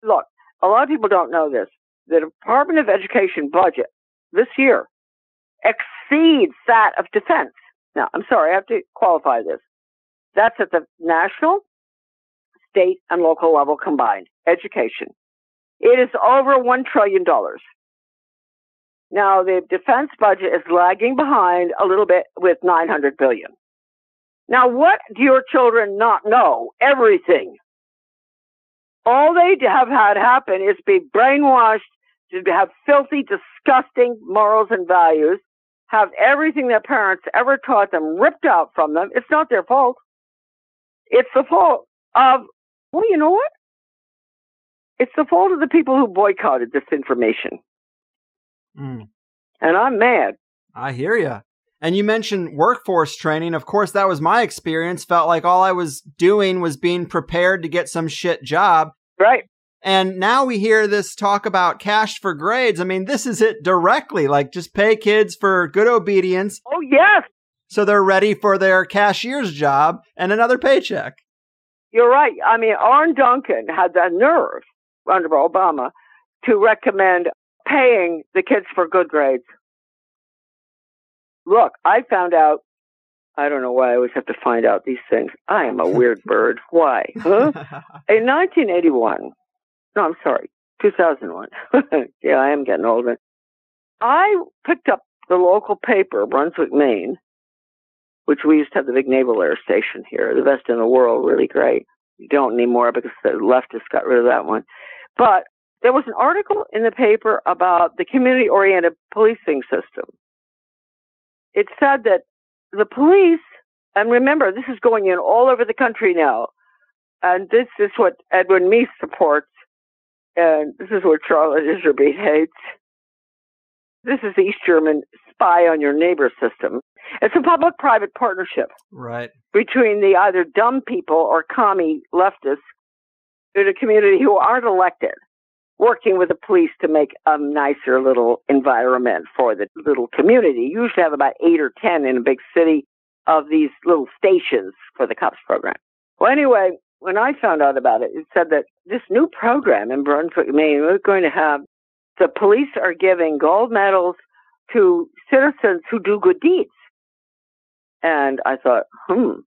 Look, a lot of people don't know this. The Department of Education budget this year exceeds that of defense. Now, I'm sorry, I have to qualify this. That's at the national, state, and local level combined. Education. It is over $1 trillion. Now, the defense budget is lagging behind a little bit with $900 billion. Now, what do your children not know? Everything. All they have had happen is be brainwashed to have filthy, disgusting morals and values, have everything their parents ever taught them ripped out from them. It's not their fault. It's the fault of, well, you know what? It's the fault of the people who boycotted this information. And I'm mad. I hear you. And you mentioned workforce training. Of course, that was my experience. Felt like all I was doing was being prepared to get some shit job. Right. And now we hear this talk about cash for grades. I mean, this is it directly. Like, just pay kids for good obedience. Oh, yes. So they're ready for their cashier's job and another paycheck. You're right. I mean, Arne Duncan had the nerve under Obama to recommend paying the kids for good grades. Look, I found out I don't know why I always have to find out these things. I am a weird bird. Why? Huh? In 1981, no, I'm sorry, 2001. Yeah, I am getting older. I picked up the local paper, Brunswick, Maine, which we used to have the big naval air station here, the best in the world, really great. You don't anymore because the leftists got rid of that one. But there was an article in the paper about the community-oriented policing system. It said that the police, and remember, this is going in all over the country now, and this is what Edwin Meese supports, and this is what Charlotte Iserbyt hates. This is the East German spy on your neighbor system. It's a public-private partnership. Right. Between the either dumb people or commie leftists in a community who aren't elected, working with the police to make a nicer little environment for the little community. You usually have about 8 or 10 in a big city of these little stations for the cops program. Well, anyway, when I found out about it, it said that this new program in Brunswick, Maine, we're going to have the police are giving gold medals to citizens who do good deeds. And I thought, who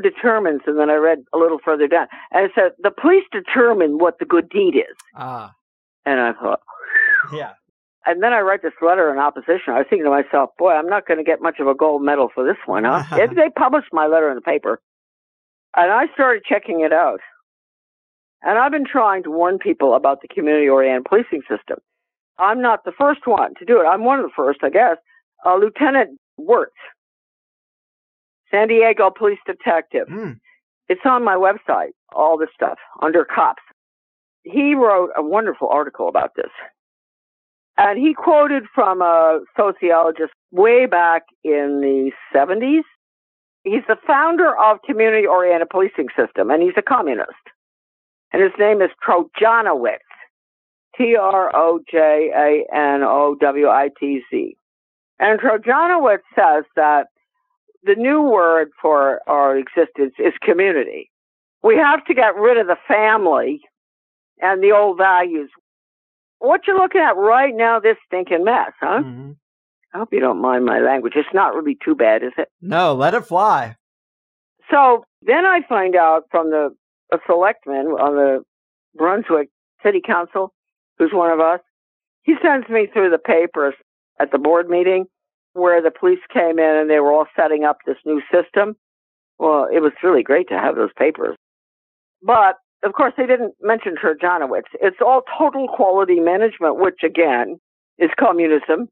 determines? And then I read a little further down. And it said, the police determine what the good deed is. Ah. And I thought, yeah. And then I write this letter in opposition. I was thinking to myself, boy, I'm not going to get much of a gold medal for this one, huh? They published my letter in the paper. And I started checking it out. And I've been trying to warn people about the community-oriented policing system. I'm not the first one to do it. I'm one of the first, I guess. Lieutenant Wirtz, San Diego police detective. It's on my website, all this stuff, under cops. He wrote a wonderful article about this. And he quoted from a sociologist way back in the 70s. He's the founder of community-oriented policing system, and he's a communist. And his name is Trojanowitz, Trojanowitz. And Trojanowitz says that the new word for our existence is community. We have to get rid of the family and the old values. What you're looking at right now, this stinking mess, huh? Mm-hmm. I hope you don't mind my language. It's not really too bad, is it? No, let it fly. So then I find out from a selectman on the Brunswick City Council, who's one of us. He sends me through the papers at the board meeting where the police came in and they were all setting up this new system. Well, it was really great to have those papers. But, of course, they didn't mention Trojanowitz. It's all total quality management, which, again, is communism.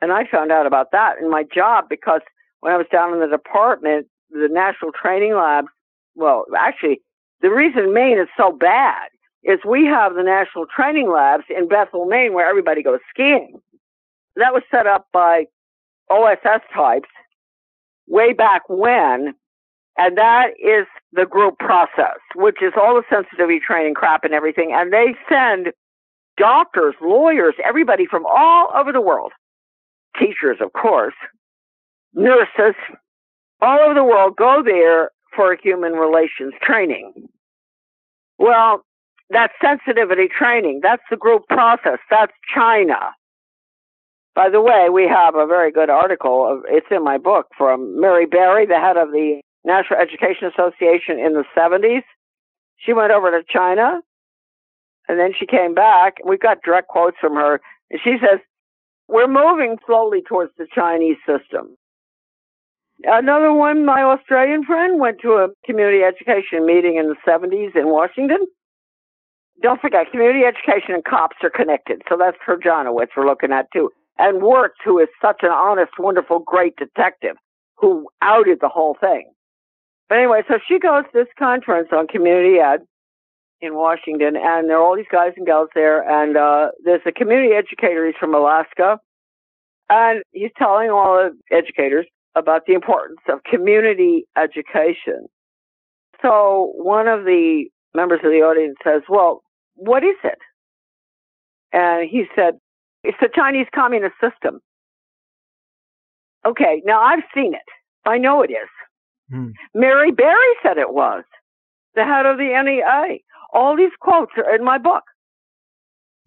And I found out about that in my job because when I was down in the department, the National Training Labs, well, actually, the reason Maine is so bad is we have the National Training Labs in Bethel, Maine, where everybody goes skiing. That was set up by OSS types way back when, and that is the group process, which is all the sensitivity training crap and everything, and they send doctors, lawyers, everybody from all over the world, teachers, of course, nurses, all over the world go there for human relations training. Well, that's sensitivity training. That's the group process. That's China. By the way, we have a very good article. It's in my book from Mary Berry, the head of the National Education Association in the 70s. She went over to China, and then she came back. We've got direct quotes from her. And she says, we're moving slowly towards the Chinese system. Another one, my Australian friend, went to a community education meeting in the 70s in Washington. Don't forget, community education and cops are connected. So that's Trojanowitz we're looking at, too. And Wirtz, who is such an honest, wonderful, great detective who outed the whole thing. But anyway, so she goes to this conference on community ed in Washington, and there are all these guys and gals there, and there's a community educator. He's from Alaska, and he's telling all the educators about the importance of community education. So one of the members of the audience says, well, what is it? And he said, it's the Chinese communist system. Okay, now I've seen it. I know it is. Mary Berry said it was, the head of the NEA. All these quotes are in my book.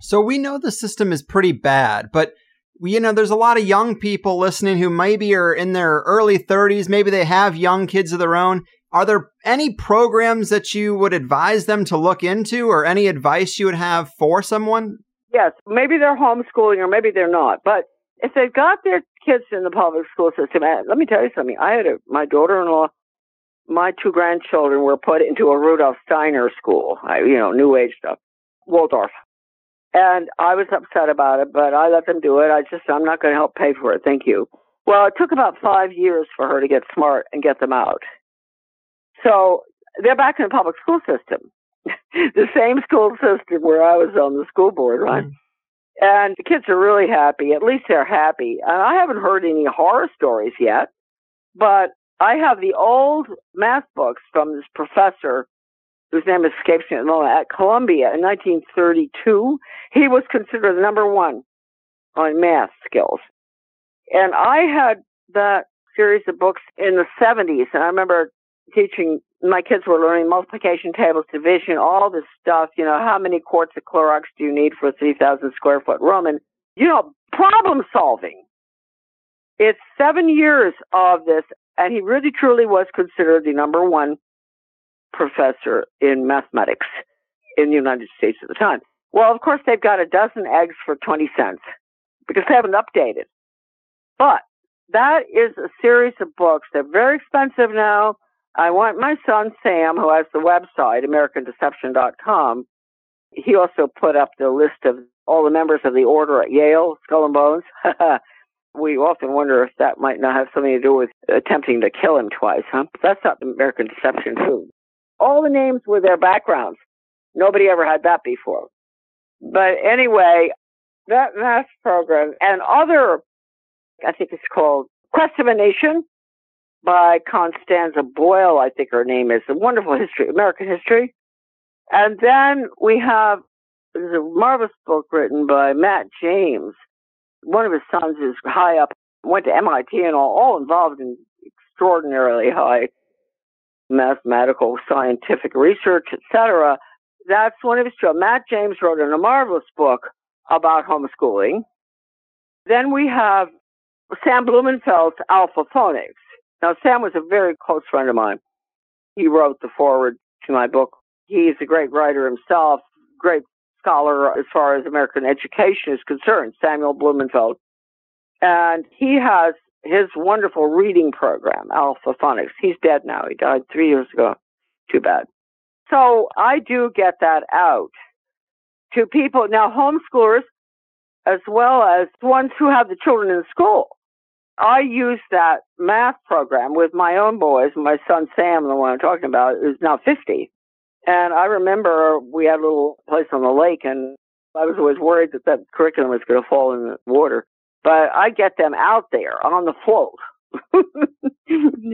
So we know the system is pretty bad, but There's a lot of young people listening who maybe are in their early 30s. Maybe they have young kids of their own. Are there any programs that you would advise them to look into, or any advice you would have for someone? Yes, maybe they're homeschooling or maybe they're not. But if they've got their kids in the public school system, let me tell you something. I had my daughter-in-law, my 2 grandchildren were put into a Rudolf Steiner school, New Age stuff, Waldorf. And I was upset about it, but I let them do it. I'm not going to help pay for it. Thank you. Well, it took about 5 years for her to get smart and get them out. So they're back in the public school system, the same school system where I was on the school board, right? Mm. And the kids are really happy. At least they're happy. And I haven't heard any horror stories yet, but I have the old math books from this professor whose name escapes me at the moment, at Columbia in 1932. He was considered the number 1 on math skills. And I had that series of books in the 70s, and I remember teaching, my kids were learning multiplication tables, division, all this stuff, how many quarts of Clorox do you need for a 3,000 square foot room? And, problem solving. It's 7 years of this, and he really truly was considered the number 1 professor in mathematics in the United States at the time. Well, of course, they've got a dozen eggs for 20 cents because they haven't updated. But that is a series of books. They're very expensive now. I want my son, Sam, who has the website, AmericanDeception.com. He also put up the list of all the members of the order at Yale, Skull and Bones. We often wonder if that might not have something to do with attempting to kill him twice, huh? That's not American Deception, too. All the names were their backgrounds. Nobody ever had that before. But anyway, that math program and other, I think it's called Quest of a Nation by Constanza Boyle, I think her name is. A wonderful history, American history. And then we have, there's a marvelous book written by Matt James. One of his sons is high up, went to MIT and all involved in extraordinarily high mathematical, scientific research, etc. That's one of his children. Matt James wrote a marvelous book about homeschooling. Then we have Sam Blumenfeld's Alpha Phonics. Now, Sam was a very close friend of mine. He wrote the foreword to my book. He's a great writer himself, great scholar as far as American education is concerned, Samuel Blumenfeld. And he has his wonderful reading program, Alpha Phonics. He's dead now. He died 3 years ago. Too bad. So I do get that out to people, now homeschoolers, as well as ones who have the children in school. I use that math program with my own boys. My son Sam, the one I'm talking about, is now 50. And I remember we had a little place on the lake, and I was always worried that that curriculum was going to fall in the water. But I get them out there on the float.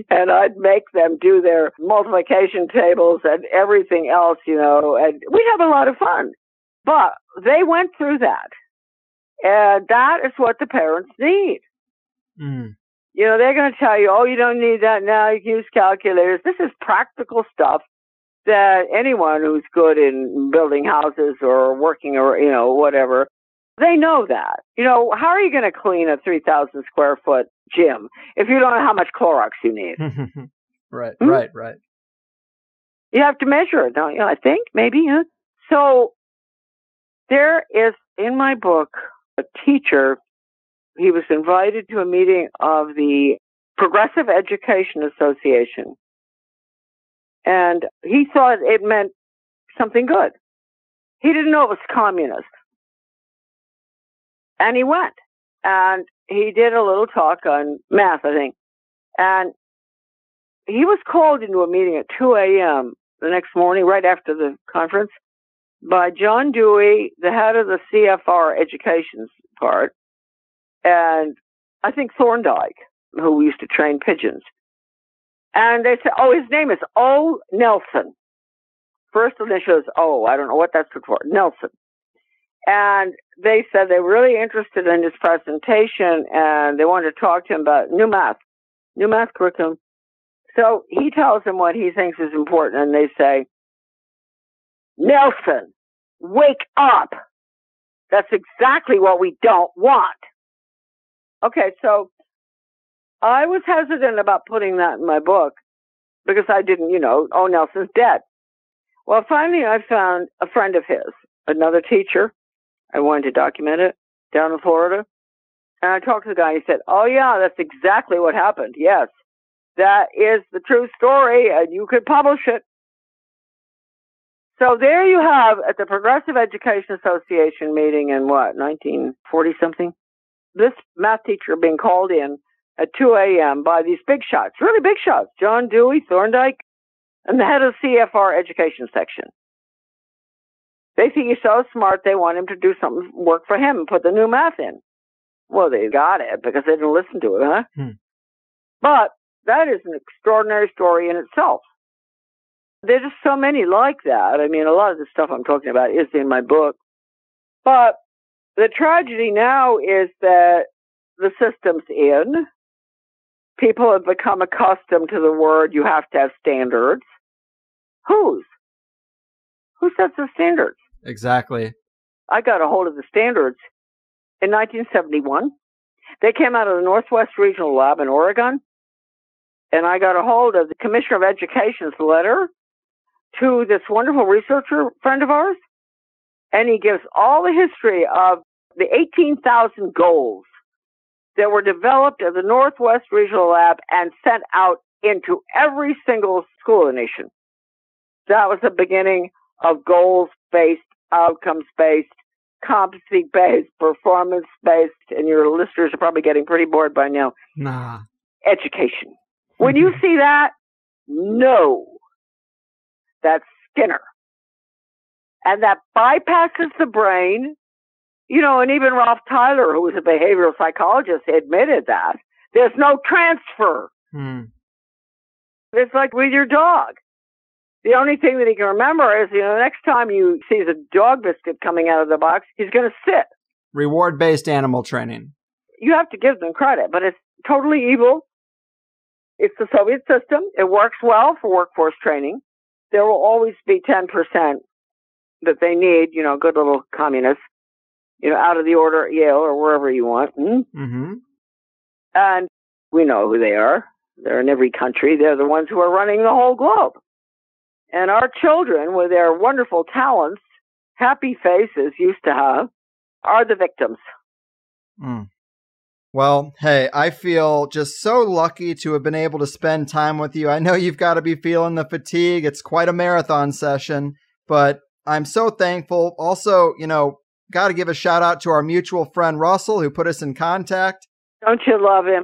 And I'd make them do their multiplication tables and everything else, and we have a lot of fun. But they went through that. And that is what the parents need. Mm. They're going to tell you, oh, you don't need that now. You can use calculators. This is practical stuff that anyone who's good in building houses or working or, whatever, they know that. How are you going to clean a 3,000 square foot gym if you don't know how much Clorox you need? Right. You have to measure it, don't you? I think, maybe. Huh? So there is, in my book, a teacher. He was invited to a meeting of the Progressive Education Association. And he thought it meant something good. He didn't know it was communist. And he went. And he did a little talk on math, I think. And he was called into a meeting at 2 a.m. the next morning, right after the conference, by John Dewey, the head of the CFR education part, and I think Thorndike, who used to train pigeons. And they said, oh, his name is O. Nelson. First initial is O. I don't know what that's for. Nelson. And they said they were really interested in his presentation, and they wanted to talk to him about new math curriculum. So he tells them what he thinks is important, and they say, Nelson, wake up. That's exactly what we don't want. Okay, so I was hesitant about putting that in my book because I didn't, Nelson's dead. Well, finally I found a friend of his, another teacher. I wanted to document it down in Florida. And I talked to the guy. He said, oh, yeah, that's exactly what happened. Yes, that is the true story, and you could publish it. So there you have, at the Progressive Education Association meeting in, 1940-something? This math teacher being called in at 2 a.m. by these big shots, really big shots, John Dewey, Thorndike, and the head of CFR education section. They think he's so smart, they want him to do something, work for him, and put the new math in. Well, they got it because they didn't listen to it, huh? But that is an extraordinary story in itself. There's just so many like that. I mean, a lot of the stuff I'm talking about is in my book. But the tragedy now is that the system's in. People have become accustomed to the word, you have to have standards. Whose? Who sets the standards? Exactly. I got a hold of the standards in 1971. They came out of the Northwest Regional Lab in Oregon. And I got a hold of the Commissioner of Education's letter to this wonderful researcher friend of ours. And he gives all the history of the 18,000 goals that were developed at the Northwest Regional Lab and sent out into every single school in the nation. That was the beginning of goals-based, outcomes-based, competency-based, performance-based, and your listeners are probably getting pretty bored by now. Nah. Education. When you see that, no. That's Skinner. And that bypasses the brain. And even Ralph Tyler, who was a behavioral psychologist, admitted that. There's no transfer. It's like with your dog. The only thing that he can remember is, the next time you see a dog biscuit coming out of the box, he's going to sit. Reward-based animal training. You have to give them credit, but it's totally evil. It's the Soviet system. It works well for workforce training. There will always be 10% that they need, good little communists, out of the order at Yale or wherever you want. And we know who they are. They're in every country. They're the ones who are running the whole globe. And our children, with their wonderful talents, happy faces used to have, are the victims. Well, hey, I feel just so lucky to have been able to spend time with you. I know you've got to be feeling the fatigue. It's quite a marathon session, but I'm so thankful. Also, got to give a shout out to our mutual friend, Russell, who put us in contact. Don't you love him?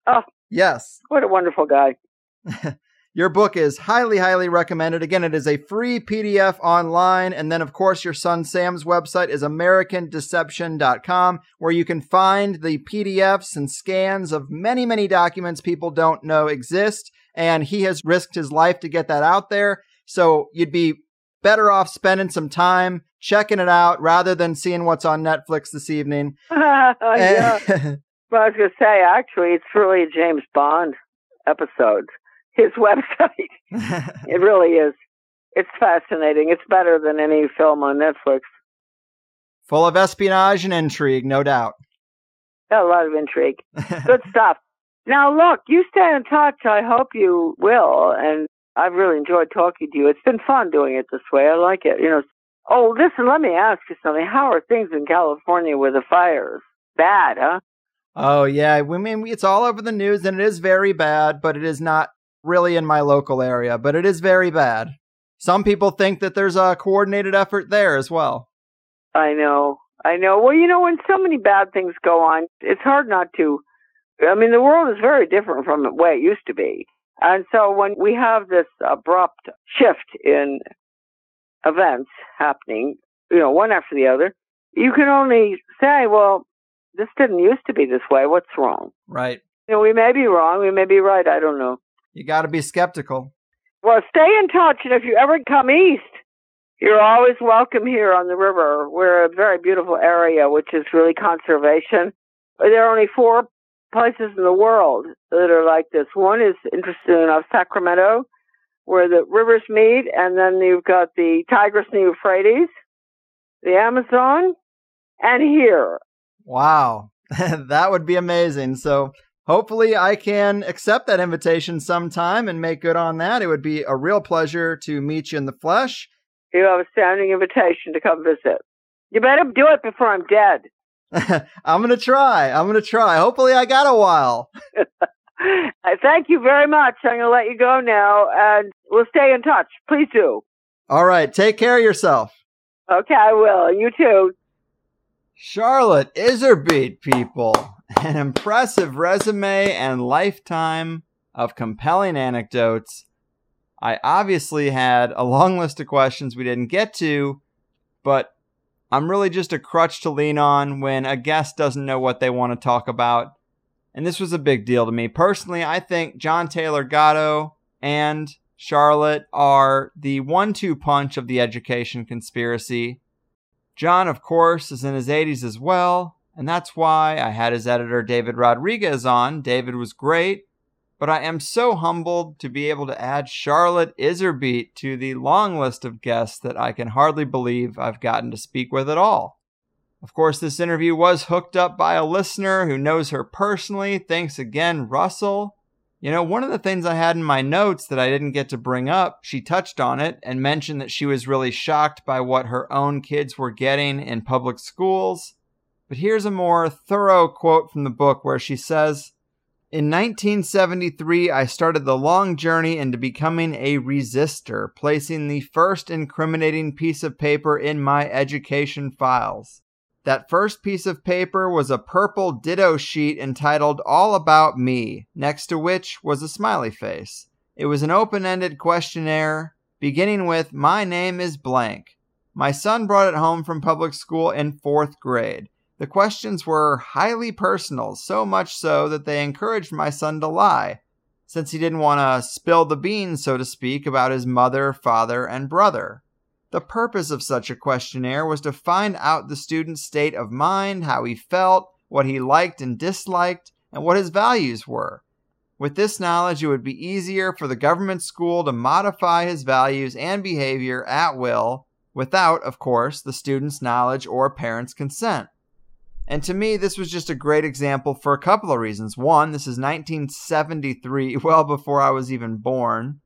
Oh, yes. What a wonderful guy. Your book is highly, highly recommended. Again, it is a free PDF online. And then, of course, your son Sam's website is AmericanDeception.com, where you can find the PDFs and scans of many, many documents people don't know exist. And he has risked his life to get that out there. So you'd be better off spending some time checking it out rather than seeing what's on Netflix this evening. Yeah. Well, I was going to say, actually, it's really a James Bond episode. His website. It really is. It's fascinating. It's better than any film on Netflix. Full of espionage and intrigue, no doubt. A lot of intrigue. Good stuff. Now, look, you stay in touch. I hope you will. And I've really enjoyed talking to you. It's been fun doing it this way. I like it. Oh, listen, let me ask you something. How are things in California with the fires? Bad, huh? Oh, yeah. I mean, it's all over the news, and it is very bad, but it is not really in my local area, but it is very bad. Some people think that there's a coordinated effort there as well. I know. Well, when so many bad things go on, it's hard not to. I mean, the world is very different from the way it used to be. And so when we have this abrupt shift in events happening, one after the other, you can only say, well, this didn't used to be this way. What's wrong? Right. We may be wrong. We may be right. I don't know. You got to be skeptical. Well, stay in touch. And if you ever come east, you're always welcome here on the river. We're a very beautiful area, which is really conservation. There are only 4 places in the world that are like this. One is, interesting enough, Sacramento, where the rivers meet. And then you've got the Tigris and the Euphrates, the Amazon, and here. Wow. That would be amazing. So hopefully I can accept that invitation sometime and make good on that. It would be a real pleasure to meet you in the flesh. You have a standing invitation to come visit. You better do it before I'm dead. I'm going to try. Hopefully I got a while. Thank you very much. I'm going to let you go now, and we'll stay in touch. Please do. All right. Take care of yourself. Okay, I will. You too. Charlotte Iserbyt, people. An impressive resume and lifetime of compelling anecdotes. I obviously had a long list of questions we didn't get to, but I'm really just a crutch to lean on when a guest doesn't know what they want to talk about. And this was a big deal to me. Personally, I think John Taylor Gatto and Charlotte are the 1-2 punch of the education conspiracy. John, of course, is in his 80s as well, and that's why I had his editor David Rodriguez on. David was great, but I am so humbled to be able to add Charlotte Iserbyt to the long list of guests that I can hardly believe I've gotten to speak with at all. Of course, this interview was hooked up by a listener who knows her personally. Thanks again, Russell. You know, one of the things I had in my notes that I didn't get to bring up, she touched on it and mentioned that she was really shocked by what her own kids were getting in public schools. But here's a more thorough quote from the book where she says, "In 1973, I started the long journey into becoming a resistor, placing the first incriminating piece of paper in my education files. That first piece of paper was a purple ditto sheet entitled All About Me, next to which was a smiley face. It was an open-ended questionnaire beginning with, 'My name is blank.' My son brought it home from public school in 4th grade. The questions were highly personal, so much so that they encouraged my son to lie, since he didn't want to spill the beans, so to speak, about his mother, father, and brother. The purpose of such a questionnaire was to find out the student's state of mind, how he felt, what he liked and disliked, and what his values were. With this knowledge, it would be easier for the government school to modify his values and behavior at will, without, of course, the student's knowledge or parents' consent." And to me, this was just a great example for a couple of reasons. One, this is 1973, well before I was even born.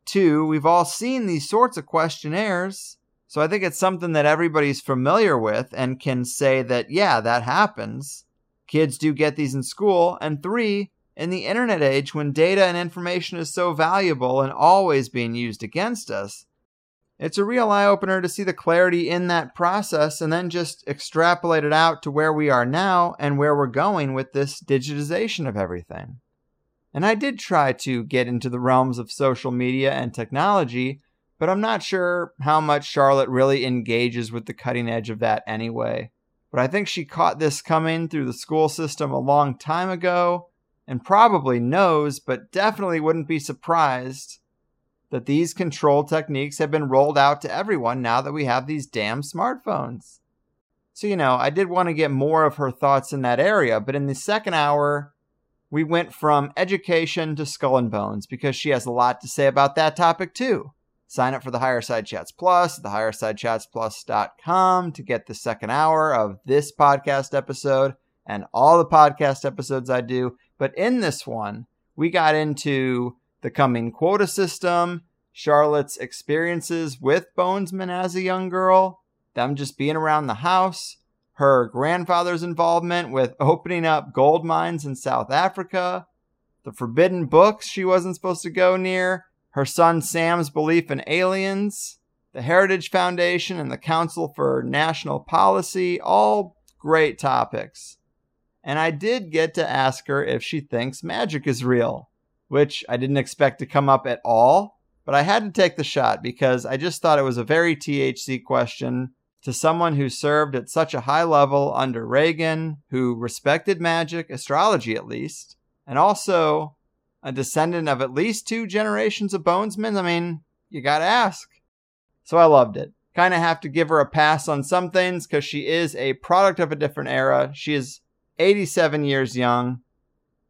Two, we've all seen these sorts of questionnaires, so I think it's something that everybody's familiar with and can say that, yeah, that happens. Kids do get these in school. And three, in the internet age, when data and information is so valuable and always being used against us, it's a real eye-opener to see the clarity in that process and then just extrapolate it out to where we are now and where we're going with this digitization of everything. And I did try to get into the realms of social media and technology, but I'm not sure how much Charlotte really engages with the cutting edge of that anyway. But I think she caught this coming through the school system a long time ago and probably knows, but definitely wouldn't be surprised that these control techniques have been rolled out to everyone now that we have these damn smartphones. So, I did want to get more of her thoughts in that area, but in the second hour, we went from education to Skull and Bones because she has a lot to say about that topic too. Sign up for the Higherside Chats Plus at thehighersidechatsplus.com to get the second hour of this podcast episode and all the podcast episodes I do. But in this one, we got into the coming quota system, Charlotte's experiences with Bonesman as a young girl, them just being around the house, her grandfather's involvement with opening up gold mines in South Africa, the forbidden books she wasn't supposed to go near, her son Sam's belief in aliens, the Heritage Foundation and the Council for National Policy, all great topics. And I did get to ask her if she thinks magic is real, which I didn't expect to come up at all, but I had to take the shot because I just thought it was a very THC question to someone who served at such a high level under Reagan, who respected magic, astrology at least, and also a descendant of at least 2 generations of Bonesmen. I mean, you gotta ask. So I loved it. Kind of have to give her a pass on some things because she is a product of a different era. She is 87 years young.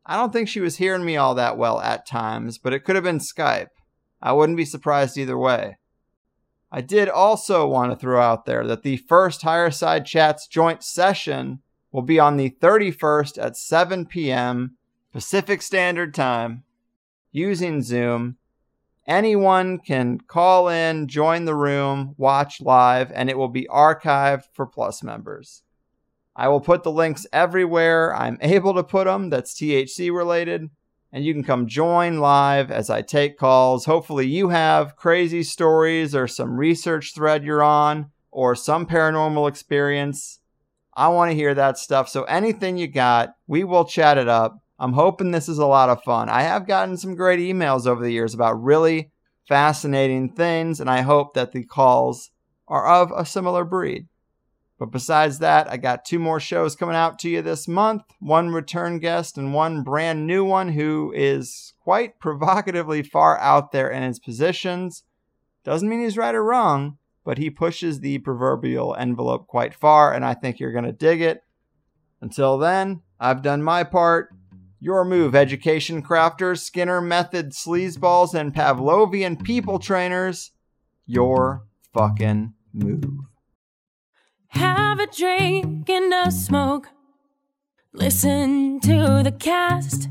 I don't think she was hearing me all that well at times, but it could have been Skype. I wouldn't be surprised either way. I did also want to throw out there that the first Higherside Chats joint session will be on the 31st at 7 p.m. Pacific Standard Time using Zoom. Anyone can call in, join the room, watch live, and it will be archived for Plus members. I will put the links everywhere I'm able to put them that's THC related, and you can come join live as I take calls. Hopefully you have crazy stories or some research thread you're on or some paranormal experience. I want to hear that stuff, so anything you got, we will chat it up. I'm hoping this is a lot of fun. I have gotten some great emails over the years about really fascinating things, and I hope that the calls are of a similar breed. But besides that, I got 2 more shows coming out to you this month. 1 return guest and 1 brand new one who is quite provocatively far out there in his positions. Doesn't mean he's right or wrong, but he pushes the proverbial envelope quite far, and I think you're going to dig it. Until then, I've done my part. Your move, education crafters, Skinner method sleazeballs, and Pavlovian people trainers. Your fucking move. Have a drink and a smoke. Listen to the cast.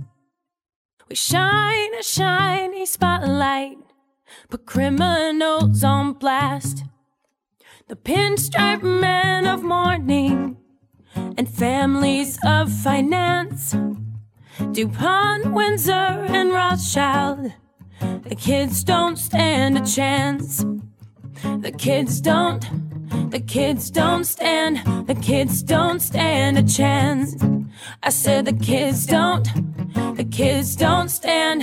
We shine a shiny spotlight. Put criminals on blast. The pinstripe men of mourning and families of finance. DuPont, Windsor, and Rothschild. The kids don't stand a chance. The kids don't stand a chance. I said the kids don't stand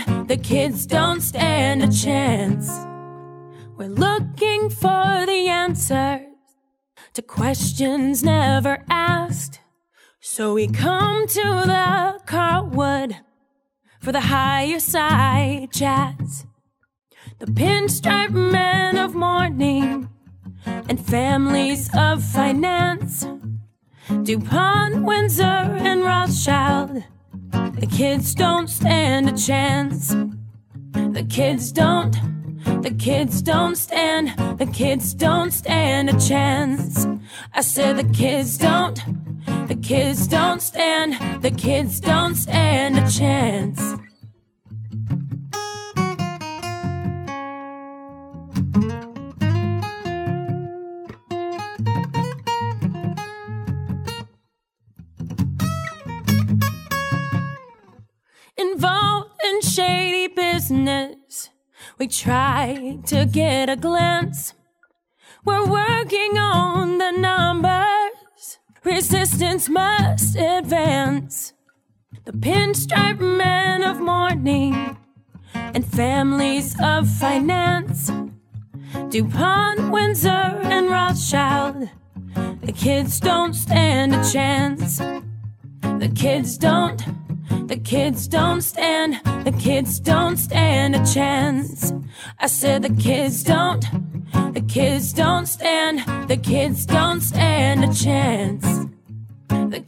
a chance. We're looking for the answers to questions never asked. So we come to the Carlwood for the Higherside chats. The pinstripe men of mourning and families of finance. DuPont, Windsor, and Rothschild. The kids don't stand a chance. The kids don't stand a chance. I said the kids don't stand a chance. Involved in shady business, we try to get a glance. We're working on the numbers. Resistance must advance. The pinstripe men of mourning and families of finance. DuPont, Windsor, and Rothschild. The kids don't stand a chance. The kids don't stand a chance. I said the kids don't stand a chance. The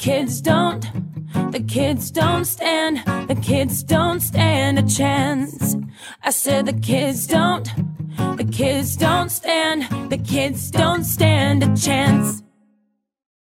kids don't stand a chance. I said the kids don't stand a chance.